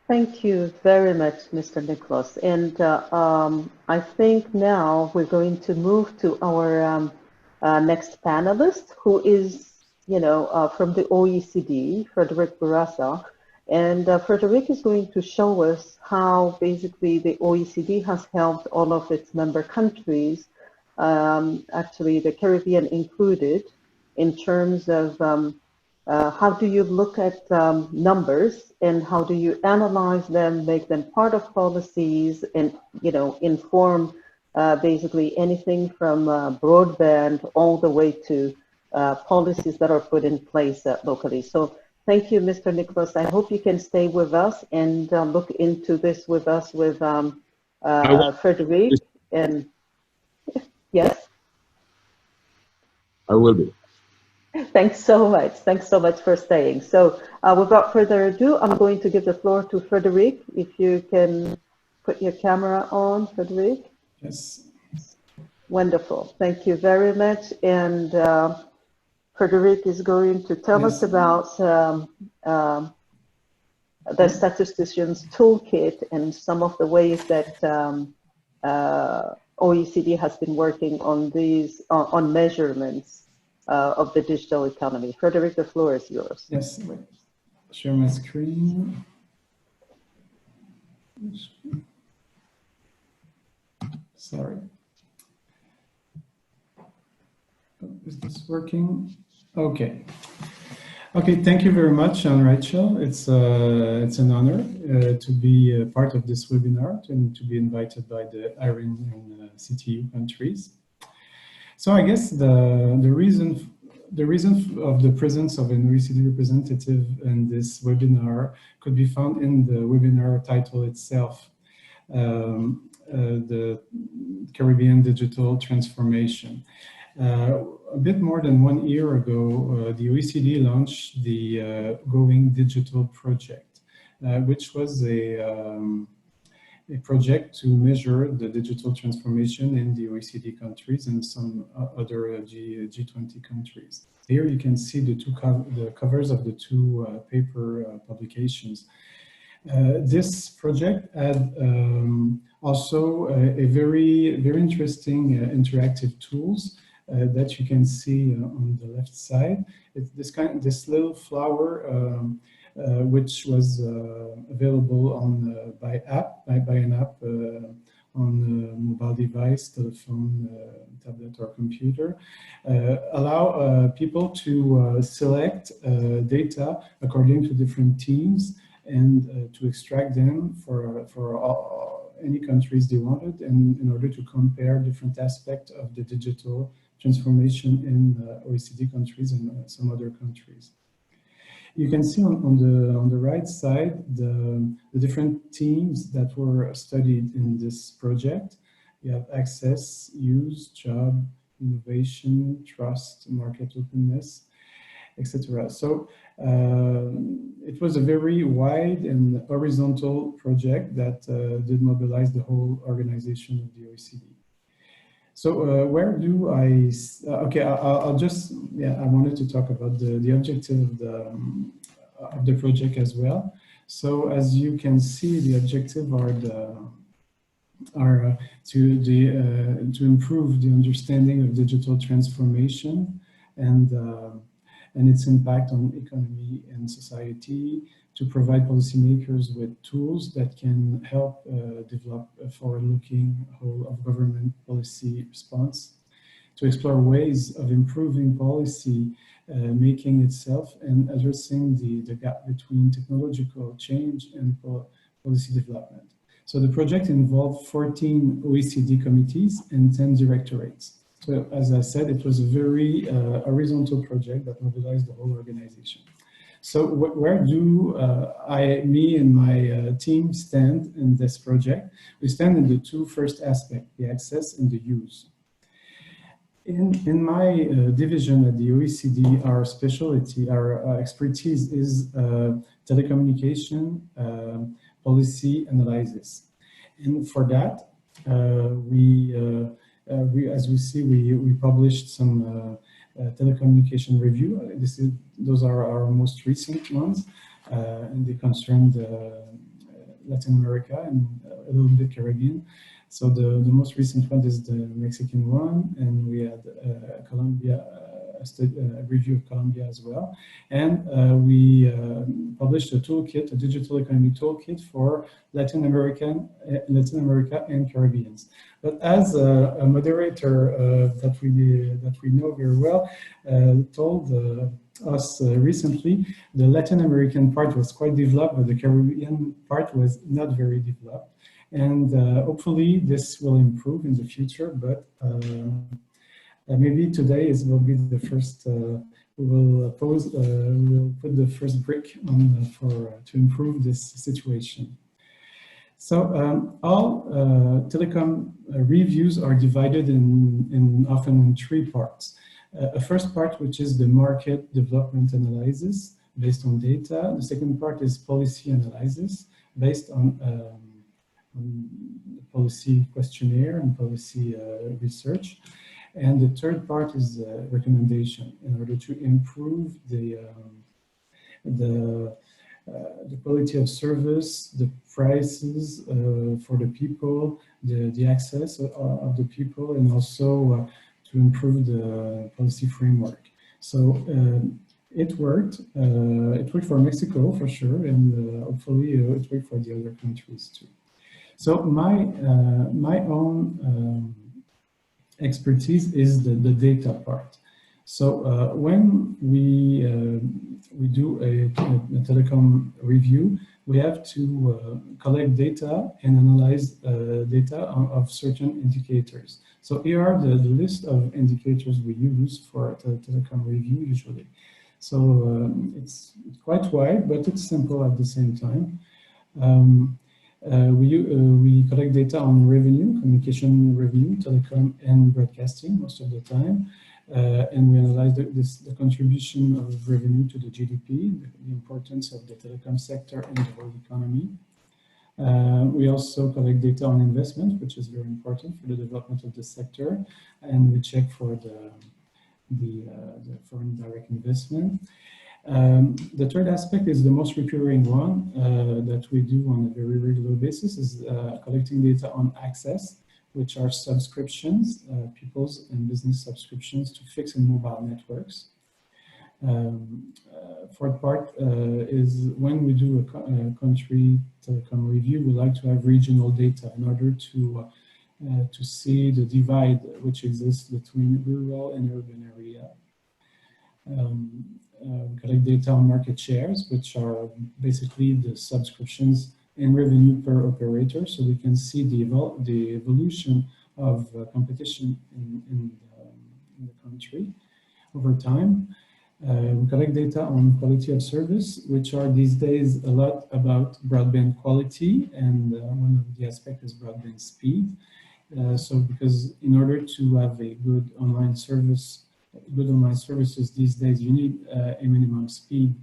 Thank you very much, Mr. Nicholas. And I think now we're going to move to our next panelist, who is, from the OECD, Frederic Bourassa. And Frederic is going to show us how basically the OECD has helped all of its member countries, actually the Caribbean included, in terms of how do you look at numbers and how do you analyze them, make them part of policies, and inform basically anything from broadband all the way to policies that are put in place locally. So thank you, Mr. Nicholas. I hope you can stay with us and look into this with us with Frederic. And yes? I will be. Thanks so much. Thanks so much for staying. So without further ado, I'm going to give the floor to Frederic. If you can put your camera on, Frederic. Yes. Wonderful. Thank you very much. And Frederic is going to tell us about the statistician's toolkit and some of the ways that OECD has been working on these on measurements of the digital economy. Frederic, the floor is yours. Yes, wait. Share my screen. Sorry. Is this working? Okay. Okay, thank you very much, Rachel. It's an honor to be a part of this webinar and to be invited by the IRIN and CTU countries. So I guess the reason of the presence of an OECD representative in this webinar could be found in the webinar title itself, the Caribbean Digital Transformation. A bit more than 1 year ago, the OECD launched the Going Digital project, which was a project to measure the digital transformation in the OECD countries and some other G20 countries. Here you can see the covers of the two paper publications. This project had also a very interesting interactive tools that you can see on the left side. It's this little flower which was available on by an app on a mobile device, telephone, tablet, or computer, allow people to select data according to different teams and to extract them for any countries they wanted, and in order to compare different aspects of the digital transformation in OECD countries and some other countries. You can see on the right side the different teams that were studied in this project. You have access, use, job, innovation, trust, market openness, etc. So it was a very wide and horizontal project that did mobilize the whole organization of the OECD. So where do I, okay, I'll just, yeah, I wanted to talk about the objective of the project as well. So as you can see, the objective are to improve the understanding of digital transformation and its impact on economy and society, to provide policymakers with tools that can help develop a forward-looking whole of government policy response, to explore ways of improving policy making itself and addressing the gap between technological change and policy development. So the project involved 14 OECD committees and 10 directorates. So as I said, it was a very horizontal project that mobilized the whole organization. So where do me and my team stand in this project? We stand in the two first aspects, the access and the use. In my division at the OECD, our specialty, our expertise is telecommunication policy analysis. And for that, as we see, we published some telecommunication review. Those are our most recent ones, and they concerned Latin America and a little bit Caribbean. So the most recent one is the Mexican one, and we had Colombia, a review of Colombia as well. And we published a toolkit, a digital economy toolkit for Latin America and Caribbeans. But as a moderator that we know very well told us recently, the Latin American part was quite developed, but the Caribbean part was not very developed. And hopefully this will improve in the future, but maybe today will be the first, we will put the first brick on to improve this situation. So all telecom reviews are divided often in three parts. A first part, which is the market development analysis based on data. The second part is policy analysis based on policy questionnaire and policy research. And the third part is recommendation in order to improve the quality of service, the prices for the people, the access of the people, and also to improve the policy framework. So it worked. It worked for Mexico for sure, and hopefully it worked for the other countries too. So my own expertise is the data part. So when we do a telecom review, we have to collect data and analyze data of certain indicators. So here are the list of indicators we use for a telecom review usually. So it's quite wide, but it's simple at the same time. We collect data on revenue, communication revenue, telecom, and broadcasting most of the time. And we analyze the contribution of revenue to the GDP, the importance of the telecom sector in the whole economy. We also collect data on investment, which is very important for the development of the sector. And we check for the foreign direct investment. The third aspect is the most recurring one that we do on a very regular basis is collecting data on access, which are subscriptions, people's and business subscriptions to fixed and mobile networks. Fourth part is when we do a country telecom review, we like to have regional data in order to see the divide which exists between rural and urban area. We collect data on market shares, which are basically the subscriptions and revenue per operator, so we can see the evolution of competition in the country over time. We collect data on quality of service, which are these days a lot about broadband quality, and one of the aspects is broadband speed. So because in order to have a good online service, good online services these days, you need a minimum speed.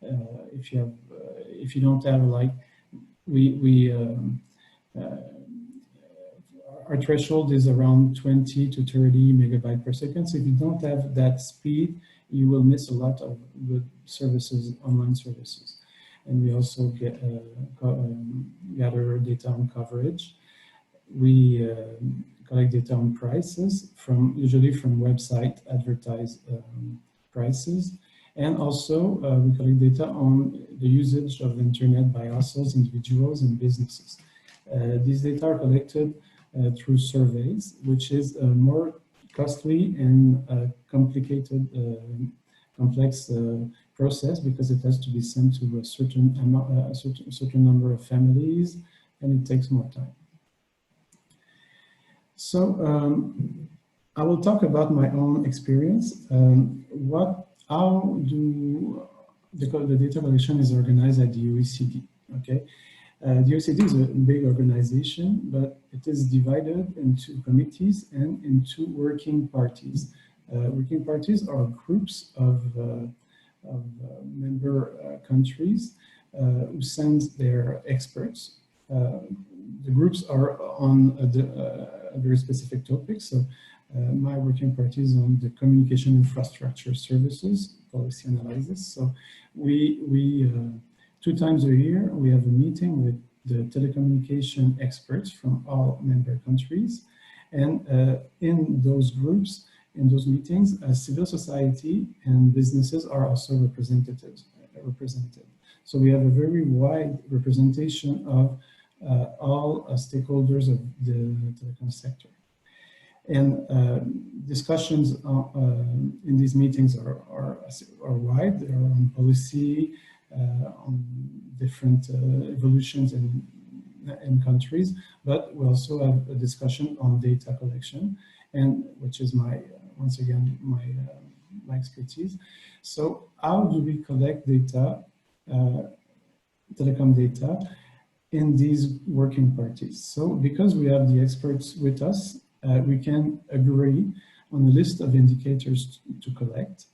If you don't have, like, our threshold is around 20 to 30 megabytes per second. So if you don't have that speed, you will miss a lot of good services, online services. And we also gather data on coverage. We collect data on prices usually from website advertised prices. And also we collect data on the usage of the internet by households, individuals, and businesses. These data are collected through surveys, which is more costly and complicated, complex process because it has to be sent to a certain number of families, and it takes more time. So I will talk about my own experience. How do the data collection is organized at the OECD? Okay. The OECD is a big organization, but it is divided into committees and into working parties. Working parties are groups of member countries who send their experts. The groups are on a very specific topic. So my working party is on the communication infrastructure services, policy analysis. So we 2 times a year, we have a meeting with the telecommunication experts from all member countries. And in those groups, in those meetings, civil society and businesses are also represented. So we have a very wide representation of all stakeholders of the telecom sector. And discussions in these meetings are wide. They are on policy, on different evolutions in countries, but we also have a discussion on data collection, and which is once again my expertise. So how do we collect data, telecom data, in these working parties? So because we have the experts with us, we can agree on a list of indicators to collect.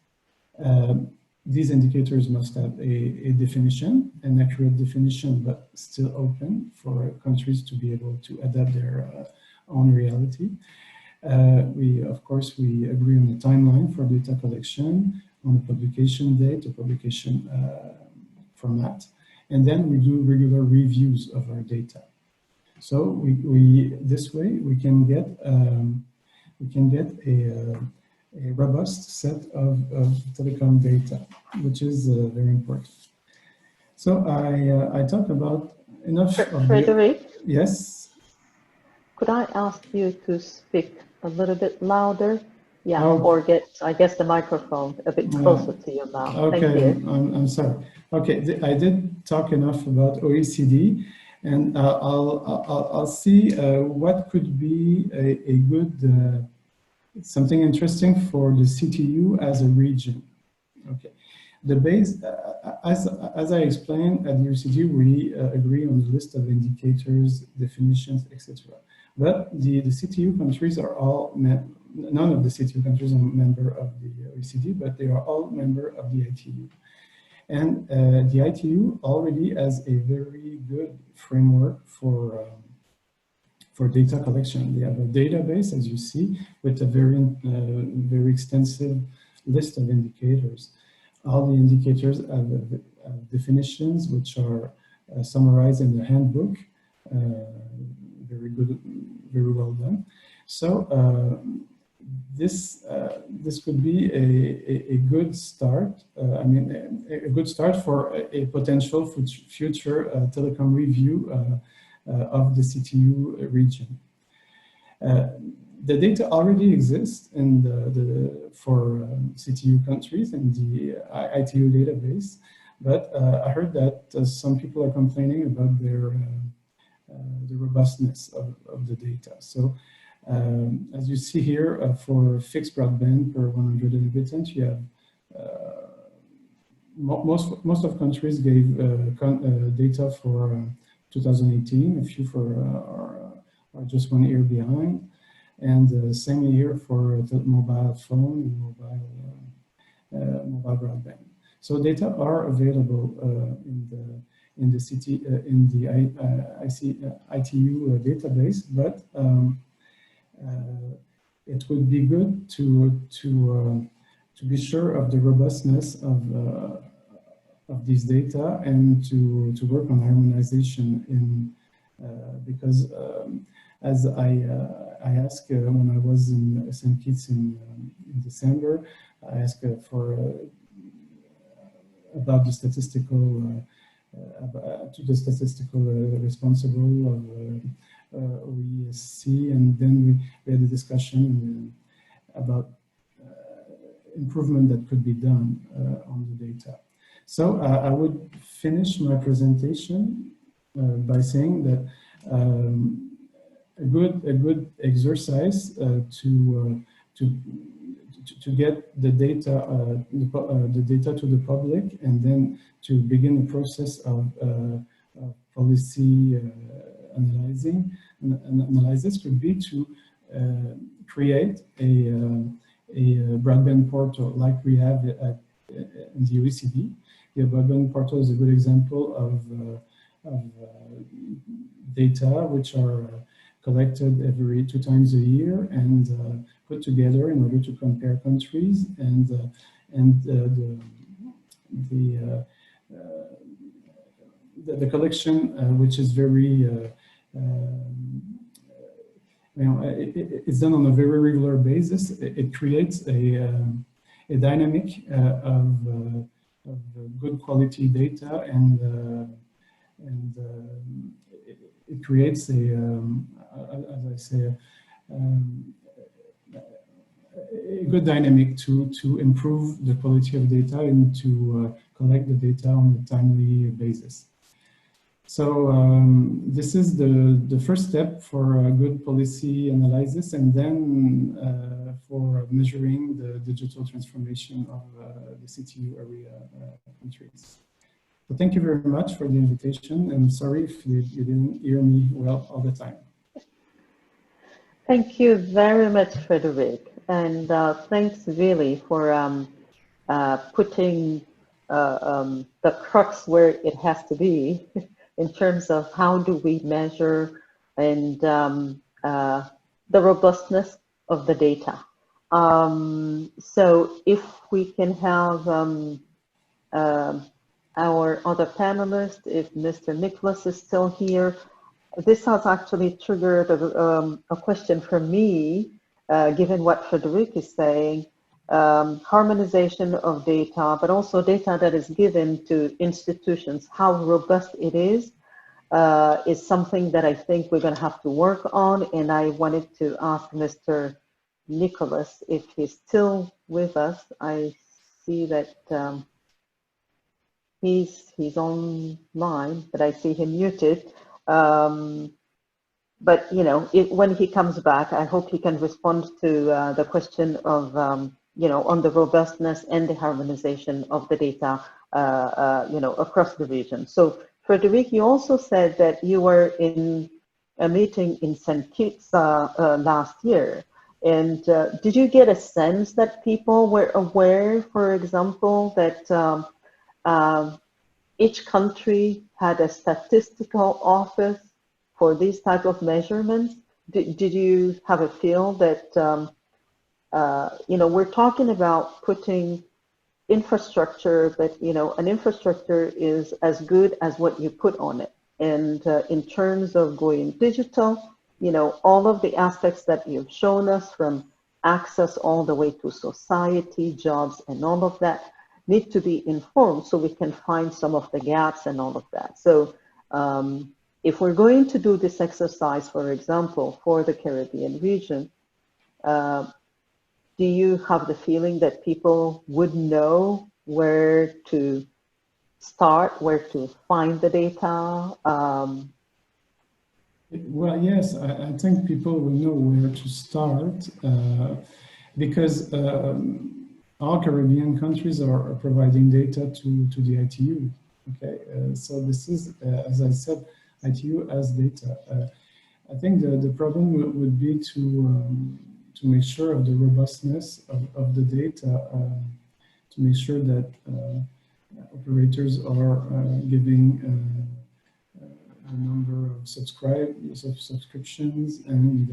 These indicators must have a definition, an accurate definition, but still open for countries to be able to adapt their own reality. Of course, we agree on the timeline for data collection, on the publication date, the publication format, and then we do regular reviews of our data. So this way we can get a robust set of telecom data, which is very important. So I talked about enough of Frederic? Yes? Could I ask you to speak a little bit louder? Yeah, Oh. or get, I guess, the microphone a bit closer to your mouth. Okay, Thank you. I'm sorry. Okay, I did talk enough about OECD, and I'll see what could be a good something interesting for the CTU as a region. Okay, the base, as I explained at the OECD, we agree on the list of indicators, definitions, etc. But the CTU countries are all, none of the CTU countries are member of the OECD, but they are all member of the ITU. And the ITU already has a very good framework for data collection. They have a database, as you see, with a very extensive list of indicators. All the indicators have definitions, which are summarized in the handbook. Very good, very well done. So this could be a good start. I mean, a good start for a potential future telecom review of the CTU region. The data already exists in for CTU countries in the ITU database, but I heard that some people are complaining about the robustness of the data. So as you see here, for fixed broadband per 100 inhabitants, you have most of countries gave data for 2018. A few are just 1 year behind, and same year for the mobile phone and mobile broadband. So data are available in the ITU database, but it would be good to be sure of the robustness of these data and to work on harmonization in because as I asked when I was in St. Kitts in December, I asked for about the statistical to the statistical responsible of OESC, and then we had a discussion about improvement that could be done on the data. So I would finish my presentation by saying that a good exercise to get the data to the public, and then to begin the process of policy analysis could be to create a broadband portal like we have in the OECD. The broadband portal is a good example of data which are collected every 2 times a year and put together in order to compare countries, and the collection, which is very it's done on a very regular basis. It creates a dynamic of good quality data, and it creates as I say, a good dynamic to improve the quality of data and to collect the data on a timely basis. So this is the first step for a good policy analysis, and then for measuring the digital transformation of the CTU area countries. So thank you very much for the invitation, and sorry if you didn't hear me well all the time. Thank you very much, Frederic, and thanks really for putting the crux where it has to be in terms of how do we measure and the robustness of the data. So if we can have our other panelists, if Mr. Nicholas is still here, this has actually triggered a question for me, given what Frederic is saying. Harmonization of data, but also data that is given to institutions, how robust it is something that I think we're going to have to work on. And I wanted to ask Mr. Nicholas if he's still with us. I see that he's online, but I see him muted. But you know, when he comes back, I hope he can respond to the question of you know, on the robustness and the harmonization of the data, you know, across the region. So, Frederic, you also said that you were in a meeting in St. Kitts last year. And did you get a sense that people were aware, for example, that each country had a statistical office for these type of measurements? Did you have a feel that you know, we're talking about putting infrastructure, but you know, an infrastructure is as good as what you put on it. And in terms of going digital, you know, all of the aspects that you've shown us, from access all the way to society, jobs, and all of that, need to be informed so we can find some of the gaps and all of that. So if we're going to do this exercise, for example, for the Caribbean region, do you have the feeling that people would know where to start, where to find the data? Well, yes, I think people will know where to start because all Caribbean countries are providing data to the ITU. Okay, so this is, as I said, ITU has data. I think the problem would be to make sure of the robustness of the data, to make sure that operators are giving the number of subscriptions, and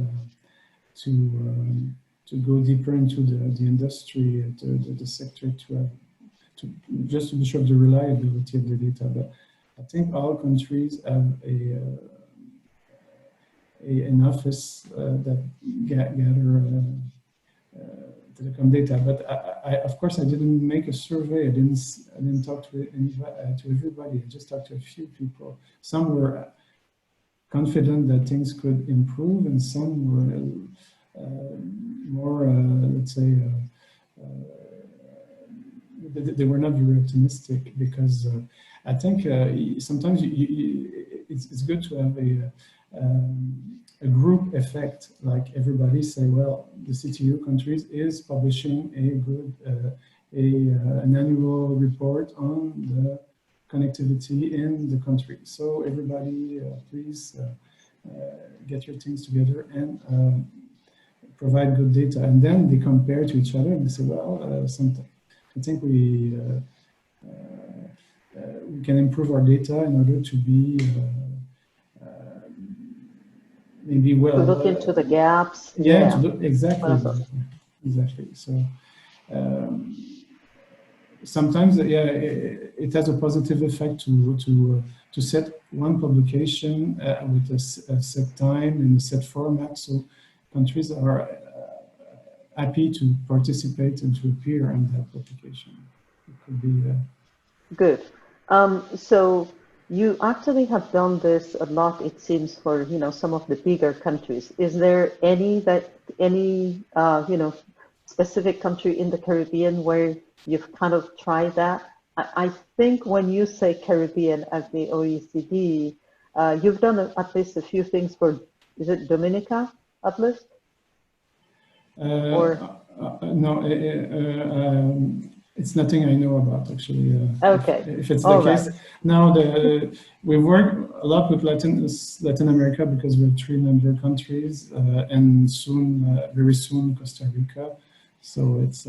to go deeper into the industry, the sector, just to be sure of the reliability of the data. But I think all countries have an office that gather telecom data. But of course, I didn't make a survey. I didn't talk to everybody. I just talked to a few people. Some were confident that things could improve, and some were more, let's say, they were not very optimistic, because I think sometimes it's good to have a group effect, like everybody say, well, the CTU countries is publishing a good an annual report on the connectivity in the country. So everybody, please get your things together and provide good data. And then they compare to each other and they say, well, I think we can improve our data in order to be maybe well. To look into the gaps. Yeah. To look, exactly. So sometimes, yeah, it has a positive effect to set one publication with a set time and a set format, so countries are happy to participate and to appear on that publication. It could be good. So you actually have done this a lot, it seems, for some of the bigger countries. Is there any specific country in the Caribbean where you've kind of tried that? I think when you say Caribbean at the OECD, you've done at least a few things for, is it Dominica at least? No, it's nothing I know about, actually. Okay. If it's the case. Right. Now, we work a lot with Latin America, because we're 3 member countries, and very soon, Costa Rica. So it's,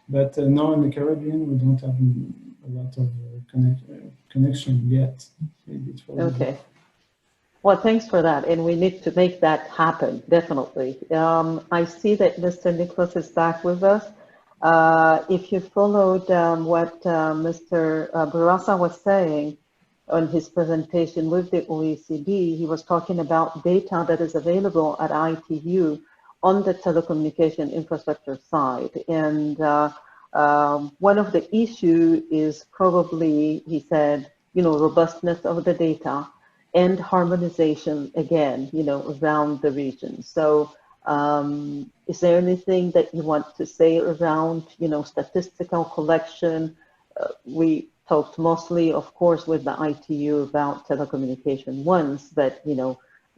but now in the Caribbean, we don't have a lot of connection yet. Maybe it will okay. Well, thanks for that, and we need to make that happen, definitely. I see that Mr. Nicholas is back with us. If you followed what Mr. Barasa was saying on his presentation with the OECD, he was talking about data that is available at ITU on the telecommunication infrastructure side. And one of the issues is probably, he said, robustness of the data and harmonization, again, around the region. So is there anything that you want to say around, statistical collection? We talked mostly, of course, with the ITU about telecommunication once, but,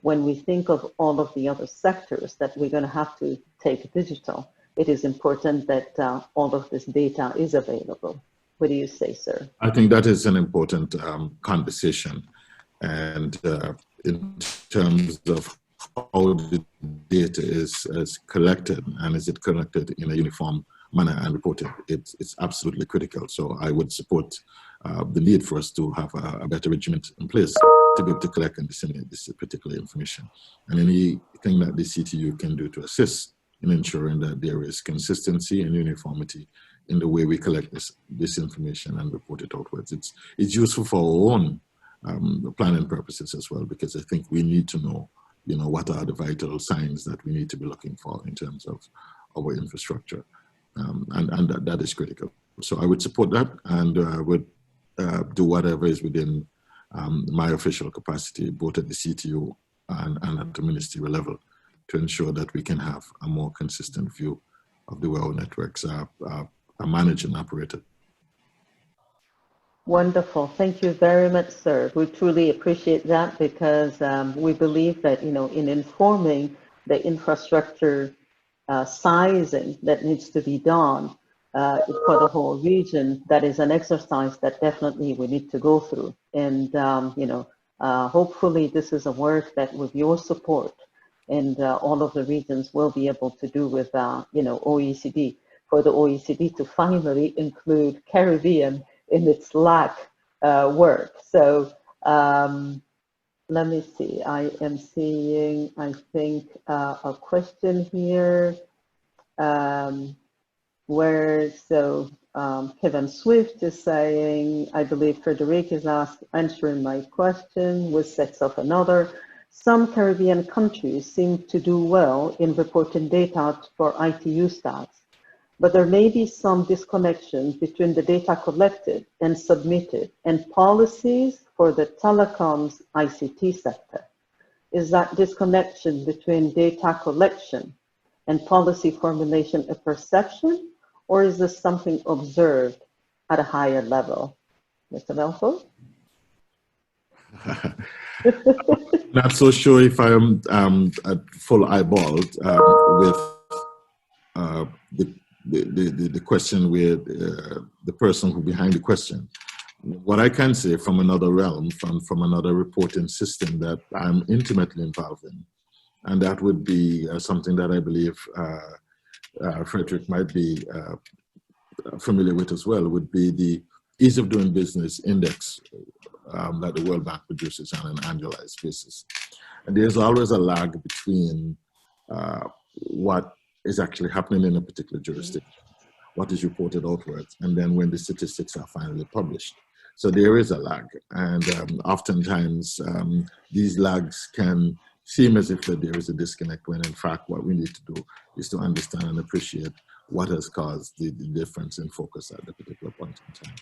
when we think of all of the other sectors that we're going to have to take digital, it is important that all of this data is available. What do you say, sir? I think that is an important conversation. And in terms of how the data is collected, and is it collected in a uniform manner and reported, it's absolutely critical. So I would support the need for us to have a better regiment in place to be able to collect and disseminate this particular information. And anything that the CTU can do to assist in ensuring that there is consistency and uniformity in the way we collect this information and report it outwards. It's useful for our own planning purposes as well, because I think we need to know, what are the vital signs that we need to be looking for in terms of our infrastructure, and that is critical. So I would support that, and would do whatever is within my official capacity, both at the CTU and at the ministerial level, to ensure that we can have a more consistent view of the way our networks are managed and operated. Wonderful. Thank you very much, sir. We truly appreciate that, because we believe that, in informing the infrastructure sizing that needs to be done for the whole region, that is an exercise that definitely we need to go through. And, hopefully this is a work that with your support and all of the regions will be able to do with, OECD, for the OECD to finally include Caribbean in its LAC work. So let me see, I am seeing, I think, a question here. where Kevin Swift is saying, I believe Frederic is answering my question with sets of another. Some Caribbean countries seem to do well in reporting data for ITU stats, but there may be some disconnection between the data collected and submitted and policies for the telecoms ICT sector. Is that disconnection between data collection and policy formulation a perception, or is this something observed at a higher level? Mr. Melford? Not so sure if I'm at full eyeballed with the question with the person who behind the question. What I can say from another realm, from another reporting system that I'm intimately involved in, and that would be something that I believe Frederick might be familiar with as well, would be the ease of doing business index that the World Bank produces on an annualized basis. And there's always a lag between what is actually happening in a particular jurisdiction, what is reported outwards, and then when the statistics are finally published. So there is a lag, and oftentimes these lags can seem as if that there is a disconnect, when in fact what we need to do is to understand and appreciate what has caused the difference in focus at the particular point in time.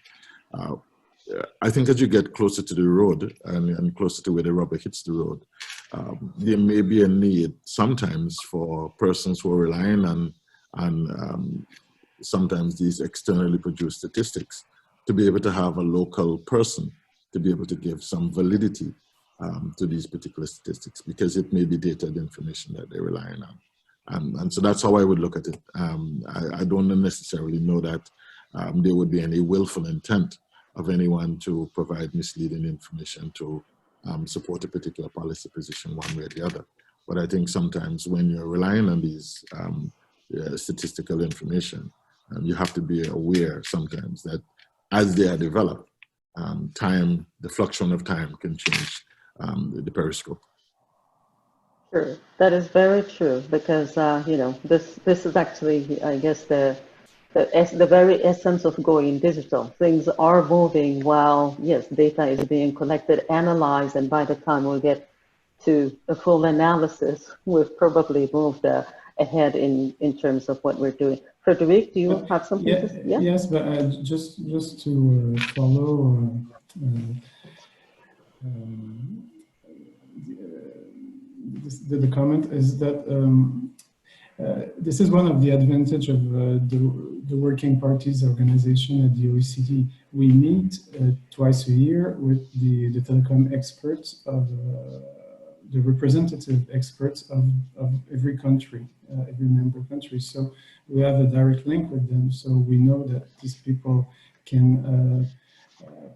I think as you get closer to the road and closer to where the rubber hits the road, there may be a need sometimes for persons who are relying on sometimes these externally produced statistics to be able to have a local person to be able to give some validity to these particular statistics, because it may be dated information that they're relying on. And so that's how I would look at it. I don't necessarily know that there would be any willful intent of anyone to provide misleading information to support a particular policy position one way or the other. But I think sometimes when you're relying on these statistical information, you have to be aware sometimes that as they are developed, the fluctuation of time can change the periscope. Sure, that is very true, because this is actually, I guess, the very essence of going digital. Things are moving while, yes, data is being collected, analyzed, and by the time we get to a full analysis, we've probably moved ahead in terms of what we're doing. Frederic, do you have something to say? Yeah? Yes, but just to follow the comment is that this is one of the advantage of the Working Parties Organization at the OECD. We meet twice a year with the telecom experts of the representative experts of every country, every member country. So we have a direct link with them. So we know that these people can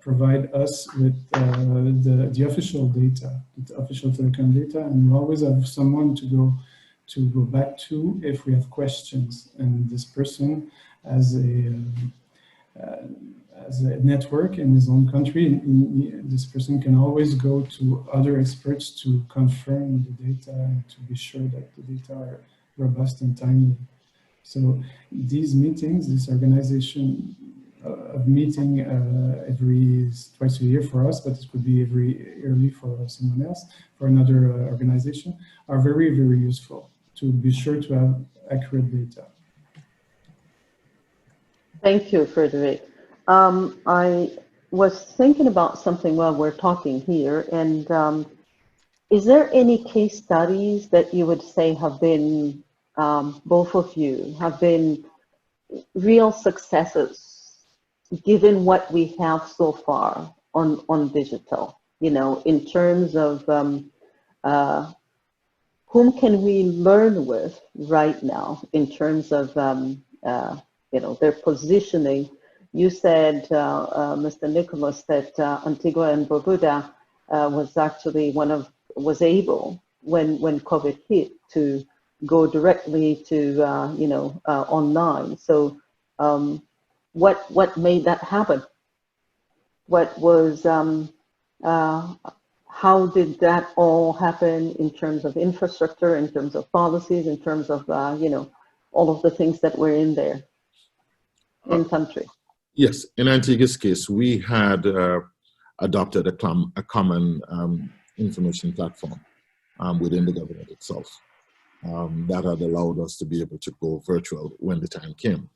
provide us with the official data, the official telecom data, and we always have someone to go back to if we have questions. And this person has a network in his own country, and this person can always go to other experts to confirm the data and to be sure that the data are robust and timely. So these meetings, this organization of meeting twice a year for us, but it could be every yearly for someone else, for another organization, are very, very useful to be sure to have accurate data. Thank you, Frederic. I was thinking about something while we're talking here, and is there any case studies that you would say have been, both of you, have been real successes given what we have so far on digital, in terms of whom can we learn with right now in terms of, their positioning? You said, Mr. Nicholas, that Antigua and Barbuda was actually was able, when COVID hit, to go directly to, online. So what made that happen? What was, how did that all happen in terms of infrastructure, in terms of policies, in terms of, all of the things that were in there in country? Yes, in Antigua's case, we had adopted a common information platform within the government itself that had allowed us to be able to go virtual when the time came,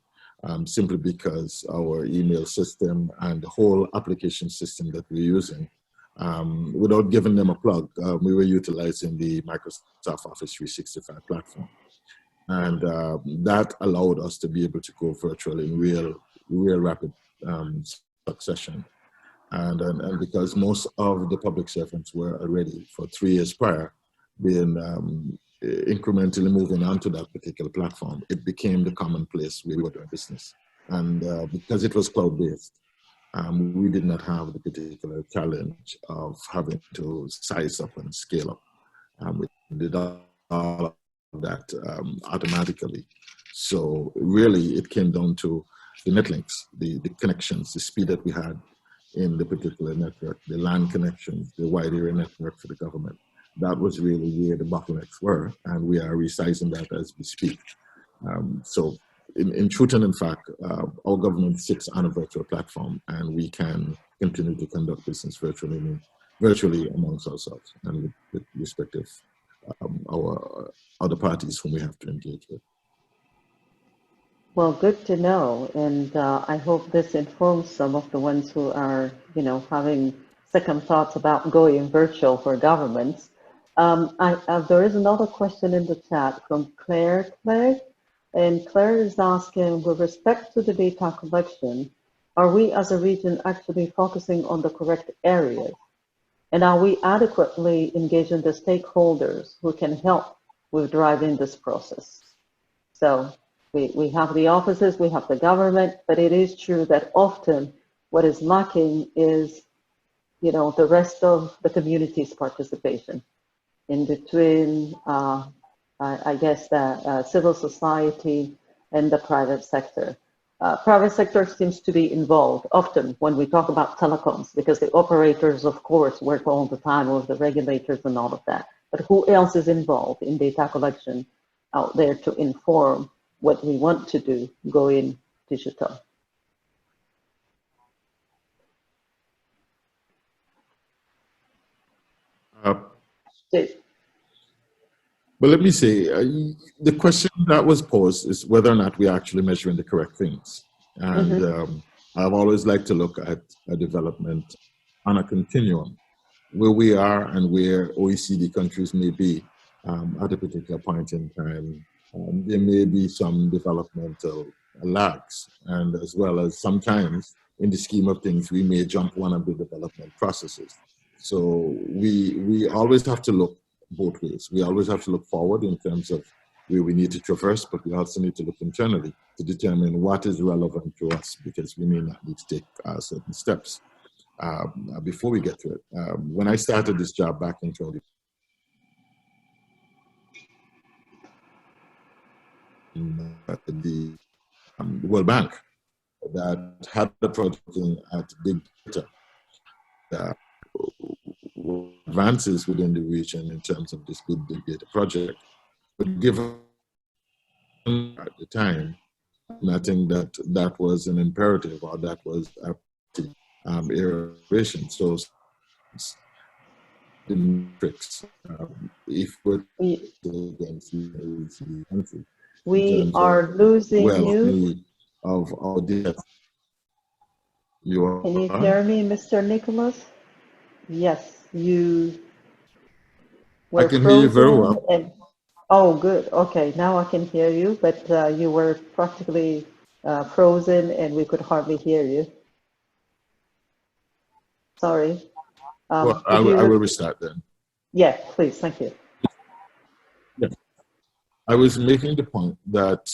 simply because our email system and the whole application system that we're using, without giving them a plug, we were utilizing the Microsoft Office 365 platform. And that allowed us to be able to go virtual in real rapid succession. And because most of the public servants were already for 3 years prior being incrementally moving onto that particular platform, it became the common place we were doing business. And because it was cloud-based, we did not have the particular challenge of having to size up and scale up. We did all of that automatically. So really, it came down to the netlinks, the connections, the speed that we had in the particular network, the LAN connections, the wide area network for the government. That was really where the bottlenecks were, and we are resizing that as we speak. So in truth and in fact, our government sits on a virtual platform, and we can continue to conduct business virtually amongst ourselves and with respective our other parties whom we have to engage with. Well, good to know, and I hope this informs some of the ones who are, having second thoughts about going virtual for governments. There is another question in the chat from Claire, and Claire is asking, with respect to the data collection, are we as a region actually focusing on the correct areas? And are we adequately engaging the stakeholders who can help with driving this process? So we have the offices, we have the government, but it is true that often what is lacking is, the rest of the community's participation in between, I guess, the civil society and the private sector. Private sector seems to be involved often when we talk about telecoms, because the operators, of course, work all the time with the regulators and all of that. But who else is involved in data collection out there to inform what we want to do going digital? Well, let me say, the question that was posed is whether or not we're actually measuring the correct things. And I've always liked to look at a development on a continuum, where we are and where OECD countries may be at a particular point in time. There may be some developmental lags, and as well as sometimes in the scheme of things, we may jump one of the development processes. So we always have to look both ways. We always have to look forward in terms of where we need to traverse, but we also need to look internally to determine what is relevant to us, because we may not need to take certain steps before we get to it. When I started this job back in 20, the World Bank that had a project at big data, advances within the region in terms of this big data project, but given at the time, and I think that was an imperative, or that was a iteration. So the metrics, if we're against the country, we are losing you. Of our data. Can you hear me, Mr. Nicholas? Yes, you were I can hear you very well. Oh, good. Okay, now I can hear you, but you were practically frozen and we could hardly hear you. Sorry. Well, I will restart then. Yeah, please. Thank you. Yeah. I was making the point that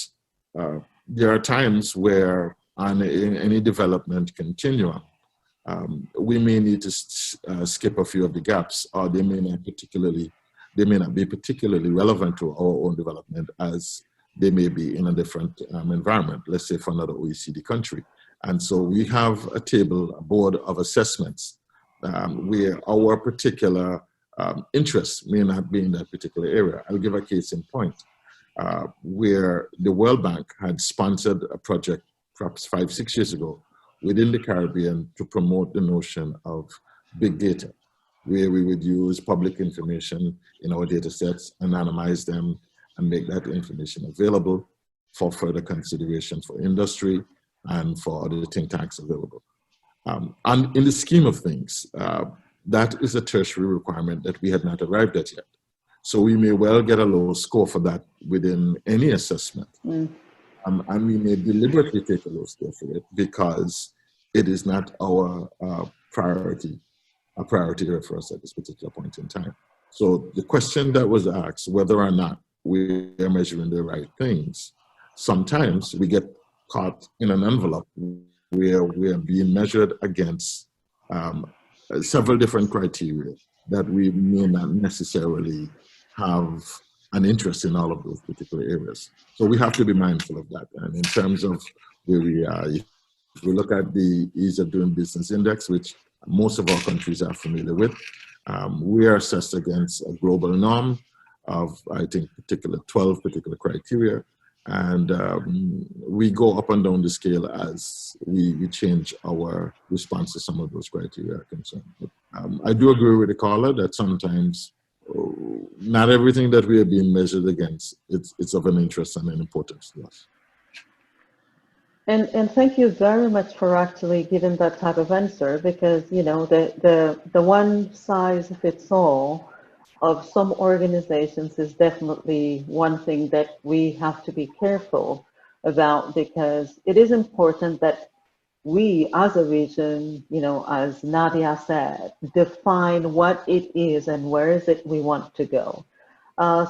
there are times where on any development continuum, we may need to skip a few of the gaps, or they may not be particularly relevant to our own development, as they may be in a different environment, let's say for another OECD country. And so we have a board of assessments where our particular interests may not be in that particular area. I'll give a case in point. where the World Bank had sponsored a project perhaps 5-6 years ago within the Caribbean to promote the notion of big data, where we would use public information in our data sets, anonymize them, and make that information available for further consideration for industry and for other think tanks available. And in the scheme of things, that is a tertiary requirement that we had not arrived at yet. So we may well get a low score for that within any assessment. And we may deliberately take a low score for it because it is not our priority area for us at this particular point in time. So the question that was asked, whether or not we are measuring the right things, sometimes we get caught in an envelope where we are being measured against several different criteria that we may not necessarily have an interest in all of those particular areas. So we have to be mindful of that. And in terms of where we are, if we look at the Ease of Doing Business Index, which most of our countries are familiar with, we are assessed against a global norm of, I think, 12 particular criteria. And we go up and down the scale as we change our response to some of those criteria are concerned. But, I do agree with the caller that sometimes not everything that we are being measured against, it's of an interest and an importance to us. And thank you very much for actually giving that type of answer, because, you know, the one size fits all of some organizations is definitely one thing that we have to be careful about, because it is important that we as a region, you know, as Nadia said, define what it is and where is it we want to go.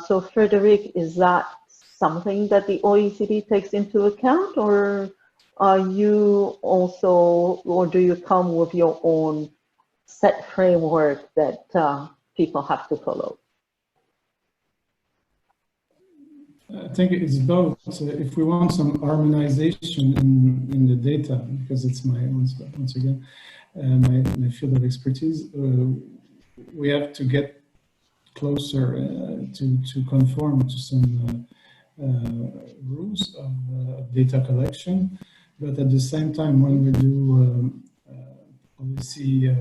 So Frederic, is that something that the OECD takes into account, or are you also, or do you come with your own set framework that people have to follow? I think it's both. If we want some harmonization in the data, because it's my, once again, my field of expertise, we have to get closer to conform to some rules of data collection. But at the same time, when we do policy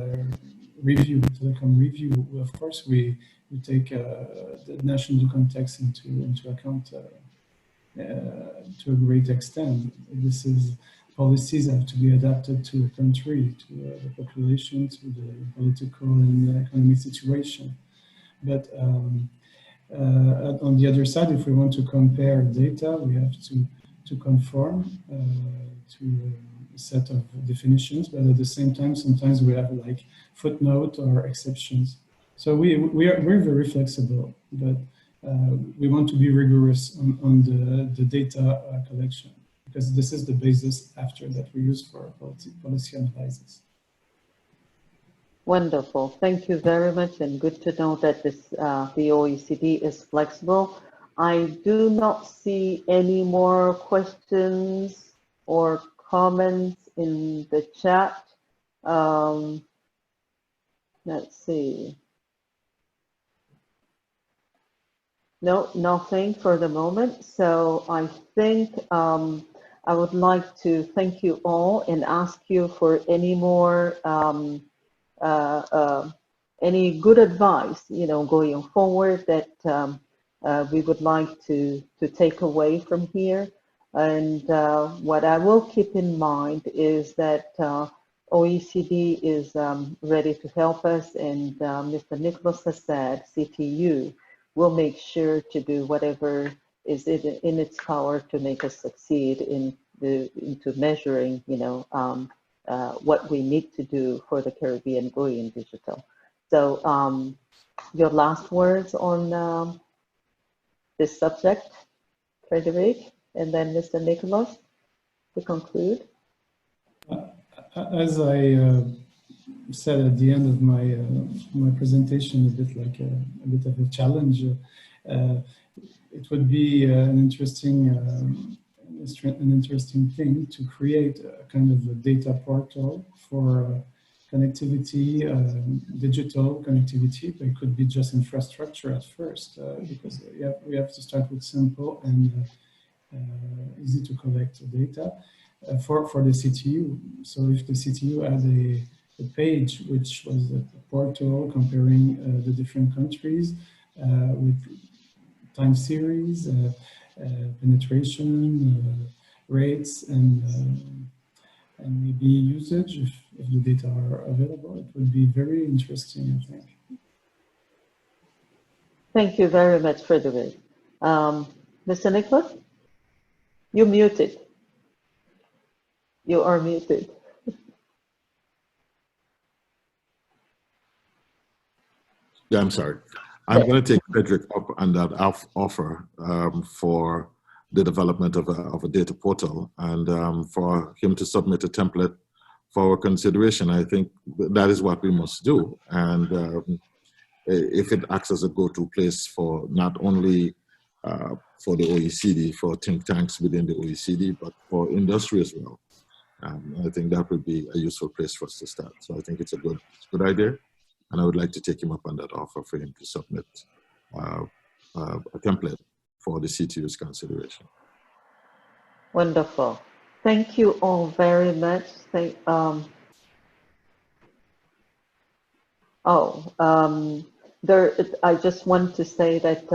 review, telecom review, of course, we take the national context into account to a great extent. This is, policies have to be adapted to a country, to the population, to the political and economic situation. But on the other side, if we want to compare data, we have to conform to a set of definitions, but at the same time, sometimes we have like footnote or exceptions. So we're very flexible, but we want to be rigorous on the data collection, because this is the basis after that we use for policy analysis. Wonderful. Thank you very much, and good to know that this the OECD is flexible. I do not see any more questions or comments in the chat. Let's see. No, nothing for the moment. So I think I would like to thank you all and ask you for any more any good advice, you know, going forward that we would like to take away from here. And what I will keep in mind is that OECD is ready to help us, and Mr. Nicholas has said CTU will make sure to do whatever is in its power to make us succeed into measuring, you know, what we need to do for the Caribbean going digital. So your last words on this subject, Frederic, and then Mr. Nicholas to conclude. As I said at the end of my my presentation, a bit like a bit of a challenge. It would be an interesting thing to create a kind of a data portal for connectivity, digital connectivity, but it could be just infrastructure at first, because we have to start with simple and easy to collect data for the CTU. So if the CTU had a page which was a portal comparing the different countries with time series, penetration rates, and maybe usage, if the data are available, it would be very interesting, I think. Thank you very much, Frederick. Mr. Nicholas, you're muted. You are muted. Yeah, I'm sorry. I'm going to take Frederick up on that offer for the development of a data portal, and for him to submit a template for consideration. I think that is what we must do. And if it acts as a go-to place for not only for the OECD, for think tanks within the OECD, but for industry as well, I think that would be a useful place for us to start. So I think it's a good idea. And I would like to take him up on that offer for him to submit a template for the CTU's consideration. Wonderful. Thank you all very much. I just want to say that,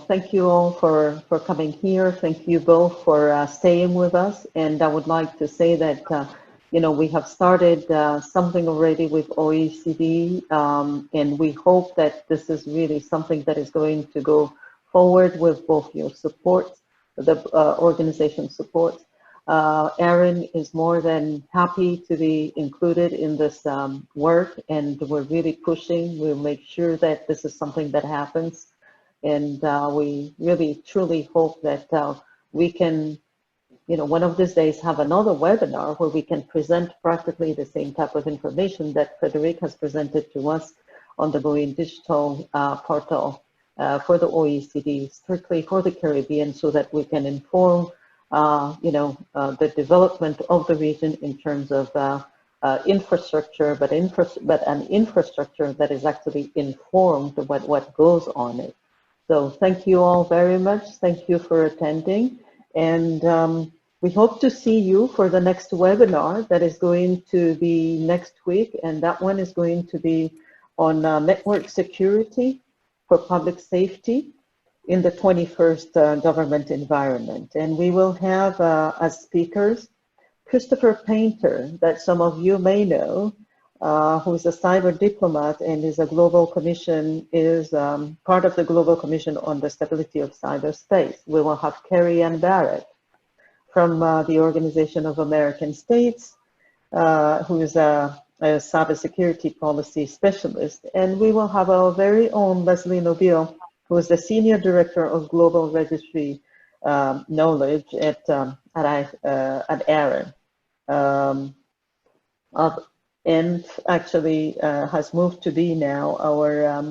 thank you all for coming here. Thank you both for staying with us. And I would like to say that, we have started something already with OECD, and we hope that this is really something that is going to go forward with both your support, the organization support. Aaron is more than happy to be included in this work, and we're really pushing. We'll make sure that this is something that happens, and we really truly hope that we can, one of these days have another webinar where we can present practically the same type of information that Frederick has presented to us on the Going Digital portal for the OECD, strictly for the Caribbean, so that we can inform the development of the region in terms of infrastructure, but an infrastructure that is actually informed about what goes on it. So thank you all very much. Thank you for attending. And we hope to see you for the next webinar that is going to be next week. And that one is going to be on network security for public safety in the 21st government environment. And we will have as speakers, Christopher Painter, that some of you may know, who's a cyber diplomat and is a global commission, is part of the Global Commission on the Stability of Cyberspace. We will have Carrie Ann Barrett from the Organization of American States, who is a cybersecurity policy specialist. And we will have our very own Leslie Nobile, who is the Senior Director of Global Registry Knowledge at ARIN. And actually has moved to be now our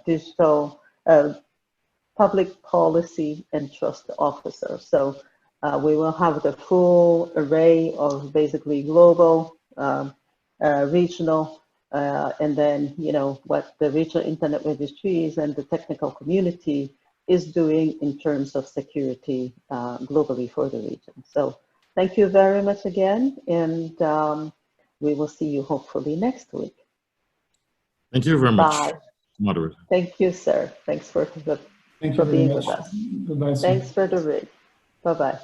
digital public policy and trust officer. So we will have the full array of basically global, regional, and then, what the regional internet registries and the technical community is doing in terms of security globally for the region. So thank you very much again, and we will see you hopefully next week. Thank you very much, Bye. Moderator. Thank you, sir. Thanks for Thank you very being much. with us. Goodbye, sir. Thanks, Frederick. Bye-bye.